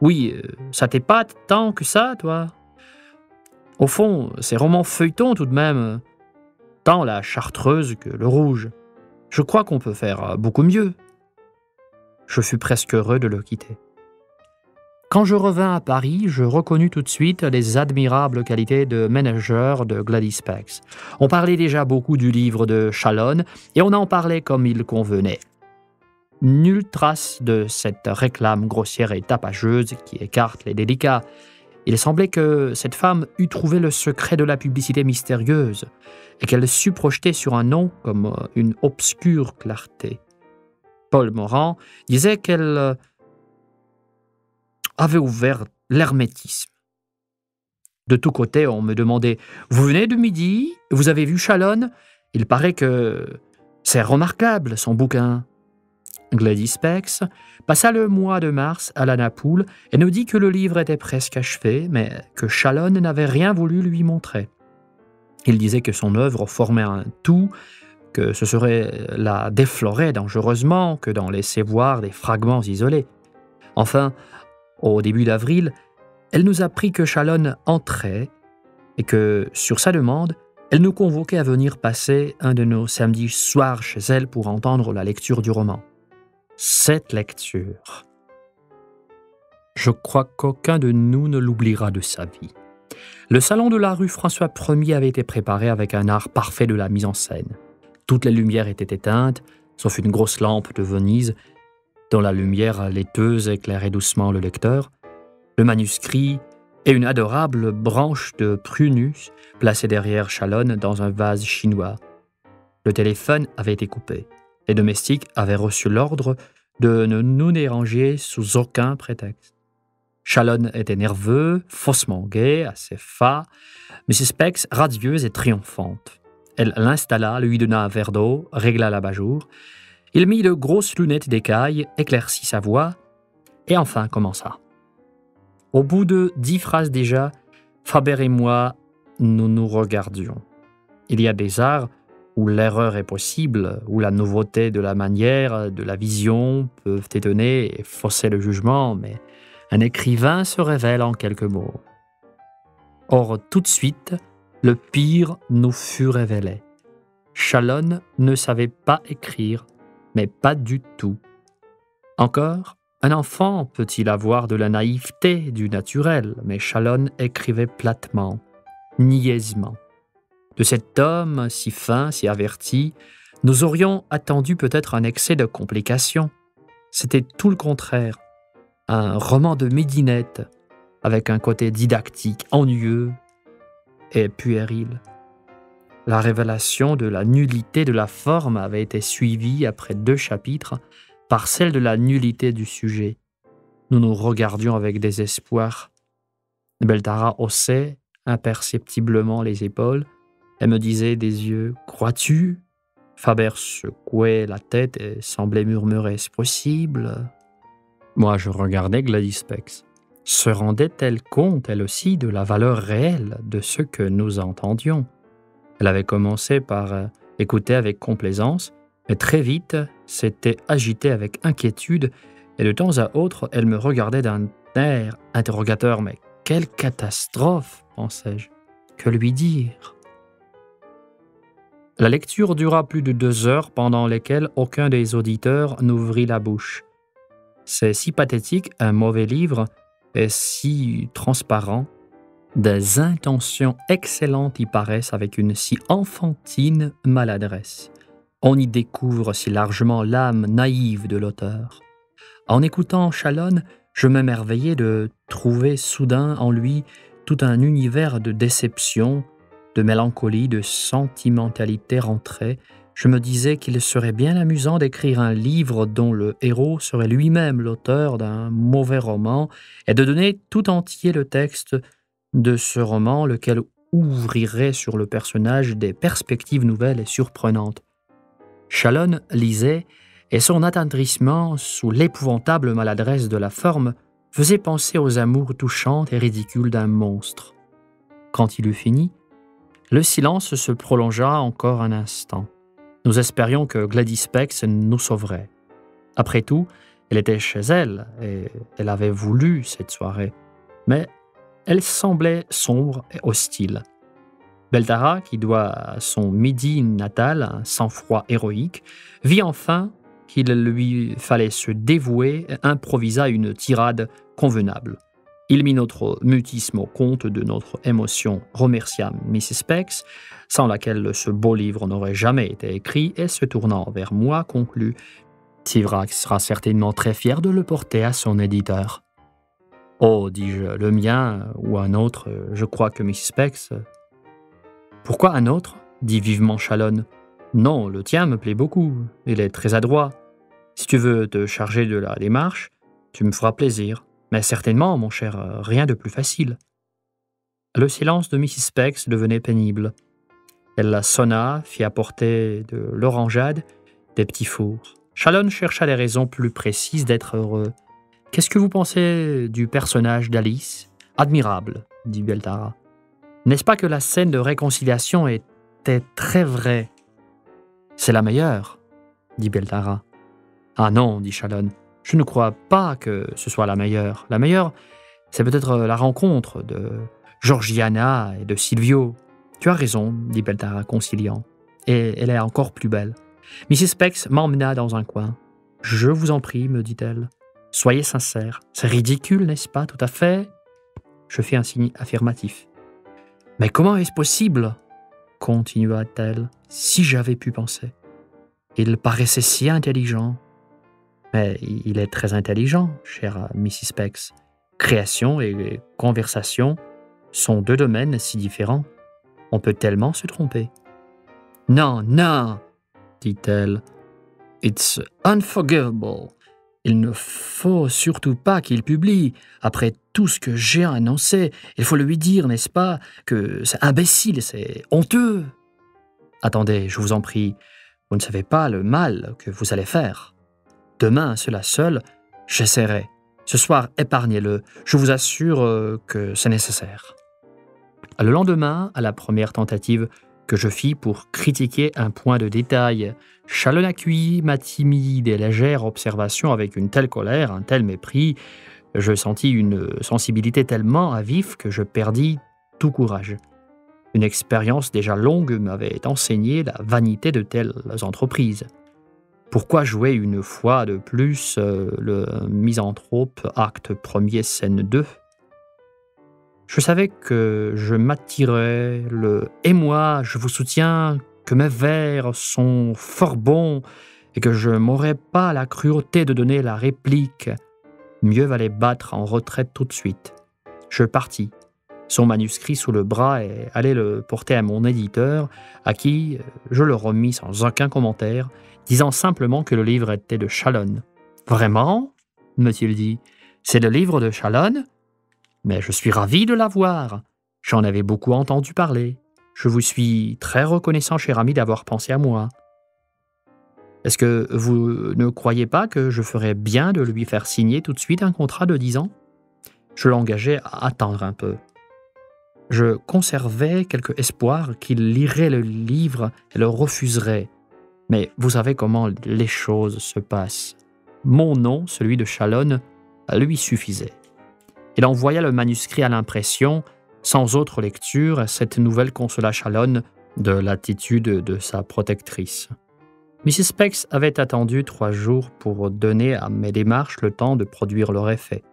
Oui, ça t'est pas tant que ça, toi ? Au fond, ces romans feuilletons tout de même, tant la Chartreuse que le Rouge. Je crois qu'on peut faire beaucoup mieux. » Je fus presque heureux de le quitter. Quand je revins à Paris, je reconnus tout de suite les admirables qualités de manager de Gladys Specs. On parlait déjà beaucoup du livre de Shalon et on en parlait comme il convenait. Nulle trace de cette réclame grossière et tapageuse qui écarte les délicats. Il semblait que cette femme eût trouvé le secret de la publicité mystérieuse et qu'elle sut projeter sur un nom comme une obscure clarté. Paul Morand disait qu'elle avait ouvert l'hermétisme. De tous côtés, on me demandait « Vous venez de midi ? Vous avez vu Shalon ? Il paraît que c'est remarquable, son bouquin. » Gladys Specs passa le mois de mars à la Napoule et nous dit que le livre était presque achevé, mais que Shalon n'avait rien voulu lui montrer. Il disait que son œuvre formait un tout, que ce serait la déflorer dangereusement que d'en laisser voir des fragments isolés. Enfin, au début d'avril, elle nous apprit que Shalon entrait et que, sur sa demande, elle nous convoquait à venir passer un de nos samedis soirs chez elle pour entendre la lecture du roman. Cette lecture, je crois qu'aucun de nous ne l'oubliera de sa vie. Le salon de la rue François Ier avait été préparé avec un art parfait de la mise en scène. Toutes les lumières étaient éteintes, sauf une grosse lampe de Venise, dont la lumière laiteuse éclairait doucement le lecteur. le manuscrit et une adorable branche de prunus placée derrière Shalon dans un vase chinois. Le téléphone avait été coupé. Les domestiques avaient reçu l'ordre de ne nous déranger sous aucun prétexte. Shalon était nerveux, faussement gai, assez fat, Mrs. Pex radieuse et triomphante. Elle l'installa, lui donna un verre d'eau, régla l'abat-jour. Il mit de grosses lunettes d'écaille, éclaircit sa voix, et enfin commença. Au bout de 10 phrases déjà, Faber et moi, nous nous regardions. Il y a des arts où l'erreur est possible, où la nouveauté de la manière, de la vision peuvent étonner et fausser le jugement, mais un écrivain se révèle en quelques mots. Or, tout de suite, le pire nous fut révélé. Shalon ne savait pas écrire, mais pas du tout. Encore, un enfant peut-il avoir de la naïveté, du naturel, mais Shalon écrivait platement, niaisement. De cet homme si fin, si averti, nous aurions attendu peut-être un excès de complications. C'était tout le contraire. Un roman de midinette, avec un côté didactique, ennuyeux et puéril. La révélation de la nullité de la forme avait été suivie, après 2 chapitres, par celle de la nullité du sujet. Nous nous regardions avec désespoir. Beltara haussait imperceptiblement les épaules et me disait des yeux « Crois-tu » Faber secouait la tête et semblait murmurer « Est-ce possible ?» Moi, je regardais Gladys Pex. Se rendait-elle compte, elle aussi, de la valeur réelle de ce que nous entendions? Elle avait commencé par écouter avec complaisance, mais très vite s'était agitée avec inquiétude, et de temps à autre, elle me regardait d'un air interrogateur. « Mais quelle catastrophe !» pensais-je. « Que lui dire ?» La lecture dura plus de 2 heures, pendant lesquelles aucun des auditeurs n'ouvrit la bouche. C'est si pathétique, un mauvais livre, et si transparent. Des intentions excellentes y paraissent avec une si enfantine maladresse. On y découvre si largement l'âme naïve de l'auteur. En écoutant Shalon, je m'émerveillais de trouver soudain en lui tout un univers de déception, de mélancolie, de sentimentalité rentrée. Je me disais qu'il serait bien amusant d'écrire un livre dont le héros serait lui-même l'auteur d'un mauvais roman et de donner tout entier le texte de ce roman, lequel ouvrirait sur le personnage des perspectives nouvelles et surprenantes. Shalon lisait, et son attendrissement sous l'épouvantable maladresse de la forme faisait penser aux amours touchantes et ridicules d'un monstre. Quand il eut fini, le silence se prolongea encore un instant. Nous espérions que Gladys Pex nous sauverait. Après tout, elle était chez elle, et elle avait voulu cette soirée. Mais elle semblait sombre et hostile. Beltara, qui doit à son midi natal un sang-froid héroïque, vit enfin qu'il lui fallait se dévouer et improvisa une tirade convenable. Il mit notre mutisme au compte de notre émotion, remercia Mrs. Pex, sans laquelle ce beau livre n'aurait jamais été écrit, et se tournant vers moi, conclut « Sivrak sera certainement très fier de le porter à son éditeur. » « Oh, dis-je, le mien ou un autre, je crois que Mrs. Pex... » « Pourquoi un autre ?» dit vivement Shalon. « Non, le tien me plaît beaucoup, il est très adroit. Si tu veux te charger de la démarche, tu me feras plaisir. Mais certainement, mon cher, rien de plus facile. » Le silence de Mrs. Pex devenait pénible. Elle la sonna, fit apporter de l'orangeade, des petits fours. Shalon chercha les raisons plus précises d'être heureux. « Qu'est-ce que vous pensez du personnage d'Alice ?»« Admirable, » dit Beltara. « N'est-ce pas que la scène de réconciliation était très vraie ?»« C'est la meilleure, » dit Beltara. « Ah non, » dit Shalon, « je ne crois pas que ce soit la meilleure. La meilleure, c'est peut-être la rencontre de Georgiana et de Silvio. »« Tu as raison, » dit Beltara conciliant, « et elle est encore plus belle. » Mrs. Pex m'emmena dans un coin. « Je vous en prie, me dit-elle. Soyez sincère. C'est ridicule, n'est-ce pas, tout à fait ?» Je fis un signe affirmatif. « Mais comment est-ce possible ?» continua-t-elle. « Si j'avais pu penser. Il paraissait si intelligent. » « Mais il est très intelligent, chère Mrs. Pex. Création et conversation sont deux domaines si différents. On peut tellement se tromper. Non, non, dit-elle. It's unforgivable. Il ne faut surtout pas qu'il publie. Après tout ce que j'ai annoncé, il faut lui dire, n'est-ce pas, que c'est imbécile, c'est honteux. Attendez, je vous en prie, vous ne savez pas le mal que vous allez faire. Demain, cela seul, j'essaierai. Ce soir, épargnez-le. Je vous assure que c'est nécessaire. Le lendemain, à la première tentative que je fis pour critiquer un point de détail, Chalon accueillit ma timide et légère observation avec une telle colère, un tel mépris. Je sentis une sensibilité tellement à vif que je perdis tout courage. Une expérience déjà longue m'avait enseigné la vanité de telles entreprises. Pourquoi jouer une fois de plus le misanthrope, acte 1er, scène 2 ? Je savais que je m'attirais le « et moi, je vous soutiens, que mes vers sont fort bons et que je n'aurais pas la cruauté de donner la réplique. Mieux valait battre en retraite tout de suite. » Je partis, son manuscrit sous le bras et allai le porter à mon éditeur, à qui je le remis sans aucun commentaire, disant simplement que le livre était de Chalon. « Vraiment ?» me-t-il dit. « C'est le livre de Chalon ? Mais je suis ravi de l'avoir. J'en avais beaucoup entendu parler. Je vous suis très reconnaissant, cher ami, d'avoir pensé à moi. Est-ce que vous ne croyez pas que je ferais bien de lui faire signer tout de suite un contrat de 10 ans ? Je l'engageai à attendre un peu. Je conservais quelque espoir qu'il lirait le livre et le refuserait. Mais vous savez comment les choses se passent. Mon nom, celui de Chalon, lui suffisait. Il envoya le manuscrit à l'impression. Sans autre lecture, cette nouvelle consola Chalon de l'attitude de sa protectrice. Mrs. Specs avait attendu 3 jours pour donner à mes démarches le temps de produire leur effet.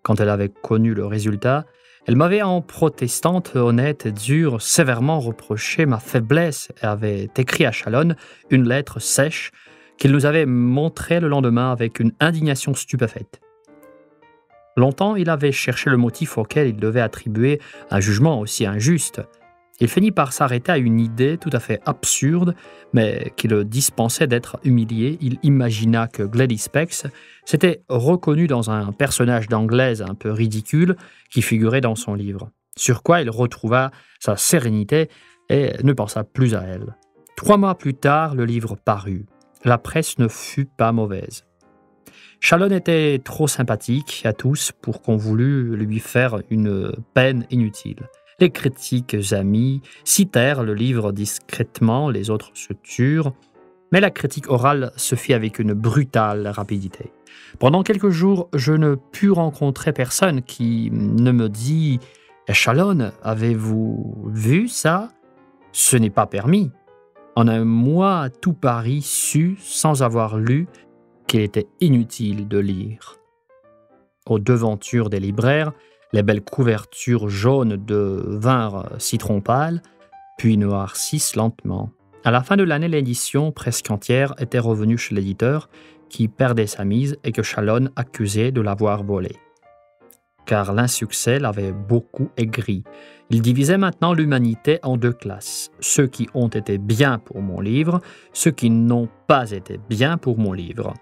Quand elle avait connu le résultat, elle m'avait en protestante, honnête et dure, sévèrement reproché ma faiblesse et avait écrit à Chalon une lettre sèche qu'il nous avait montrée le lendemain avec une indignation stupéfaite. Longtemps, il avait cherché le motif auquel il devait attribuer un jugement aussi injuste. Il finit par s'arrêter à une idée tout à fait absurde, mais qui le dispensait d'être humilié. Il imagina que Gladys Specs s'était reconnue dans un personnage d'anglaise un peu ridicule qui figurait dans son livre. Sur quoi il retrouva sa sérénité et ne pensa plus à elle. 3 mois plus tard, le livre parut. La presse ne fut pas mauvaise. Chalon était trop sympathique à tous pour qu'on voulût lui faire une peine inutile. Les critiques amis citèrent le livre discrètement, les autres se turent, mais la critique orale se fit avec une brutale rapidité. Pendant quelques jours, je ne pus rencontrer personne qui ne me dit « Chalon, avez-vous vu ça ? Ce n'est pas permis. » En un mois, tout Paris sut, sans avoir lu, qu'il était inutile de lire. Aux devantures des libraires, les belles couvertures jaunes devinrent citron pâle, puis noircissent lentement. À la fin de l'année, l'édition presque entière était revenue chez l'éditeur, qui perdait sa mise et que Chalon accusait de l'avoir volée. Car l'insuccès l'avait beaucoup aigri. Il divisait maintenant l'humanité en 2 classes. Ceux qui ont été bien pour mon livre, ceux qui n'ont pas été bien pour mon livre.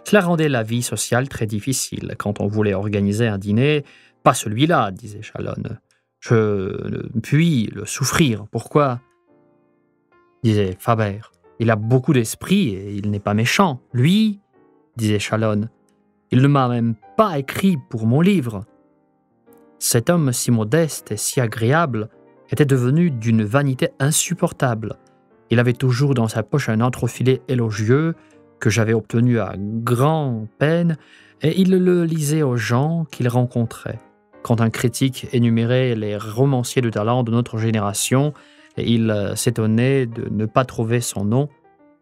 Cela rendait la vie sociale très difficile. Quand on voulait organiser un dîner, « Pas celui-là », disait Chalon. « Je ne puis le souffrir. Pourquoi ?» disait Faber. « Il a beaucoup d'esprit et il n'est pas méchant. Lui, » disait Chalon, « il ne m'a même pas écrit pour mon livre. » Cet homme si modeste et si agréable était devenu d'une vanité insupportable. Il avait toujours dans sa poche un entrefilet élogieux que j'avais obtenu à grand-peine et il le lisait aux gens qu'il rencontrait. Quand un critique énumérait les romanciers de talent de notre génération, il s'étonnait de ne pas trouver son nom.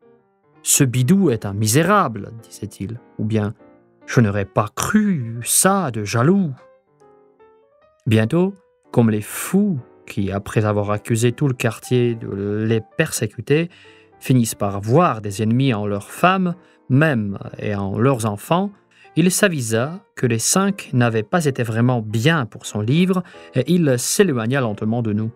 « Ce bidou est un misérable, disait-il, ou bien « Je n'aurais pas cru ça de jaloux. » Bientôt, comme les fous qui, après avoir accusé tout le quartier de les persécuter, finissent par voir des ennemis en leurs femmes, même et en leurs enfants, il s'avisa que les 5 n'avaient pas été vraiment bien pour son livre et il s'éloigna lentement de nous.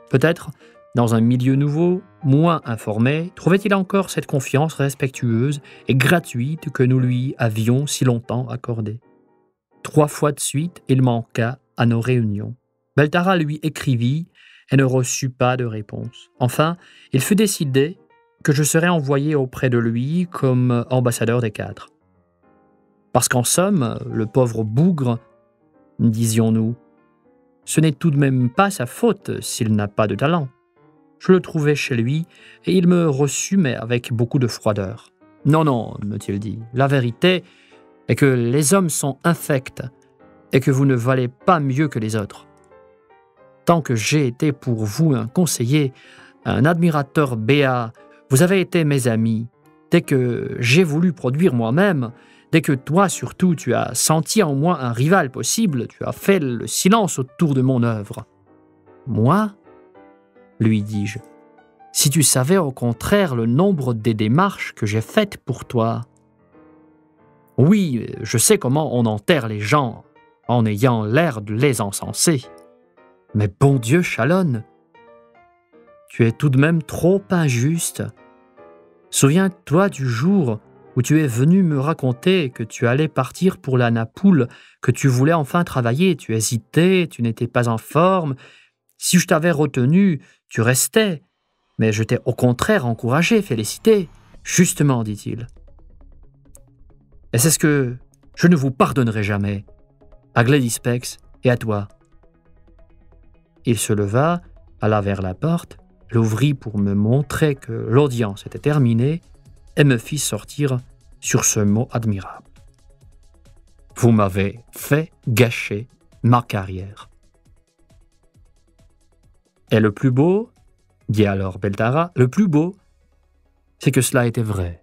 Peut-être, dans un milieu nouveau, moins informé, trouvait-il encore cette confiance respectueuse et gratuite que nous lui avions si longtemps accordée. 3 fois de suite, il manqua à nos réunions. Beltara lui écrivit et ne reçut pas de réponse. Enfin, il fut décidé que je serais envoyé auprès de lui comme ambassadeur des 4. Parce qu'en somme, le pauvre bougre, disions-nous, ce n'est tout de même pas sa faute s'il n'a pas de talent. Je le trouvai chez lui et il me reçut, mais avec beaucoup de froideur. Non, non, me-t-il dit, la vérité est que les hommes sont infects et que vous ne valez pas mieux que les autres. Tant que j'ai été pour vous un conseiller, un admirateur béat, vous avez été mes amis. Dès que j'ai voulu produire moi-même, dès que toi surtout tu as senti en moi un rival possible, tu as fait le silence autour de mon œuvre. Moi, lui dis-je, si tu savais au contraire le nombre des démarches que j'ai faites pour toi. Oui, je sais comment on enterre les gens en ayant l'air de les encenser. Mais bon Dieu, Chalonne, tu es tout de même trop injuste. Souviens-toi du jour où tu es venu me raconter que tu allais partir pour la Napoule, que tu voulais enfin travailler, tu hésitais, tu n'étais pas en forme. Si je t'avais retenu, tu restais, mais je t'ai au contraire encouragé, félicité. Justement, dit-il. Et c'est ce que je ne vous pardonnerai jamais, à Gladys Pex et à toi. Il se leva, alla vers la porte, l'ouvrit pour me montrer que l'audience était terminée et me fit sortir sur ce mot admirable. Vous m'avez fait gâcher ma carrière. Et le plus beau, dit alors Beltara, le plus beau, c'est que cela était vrai.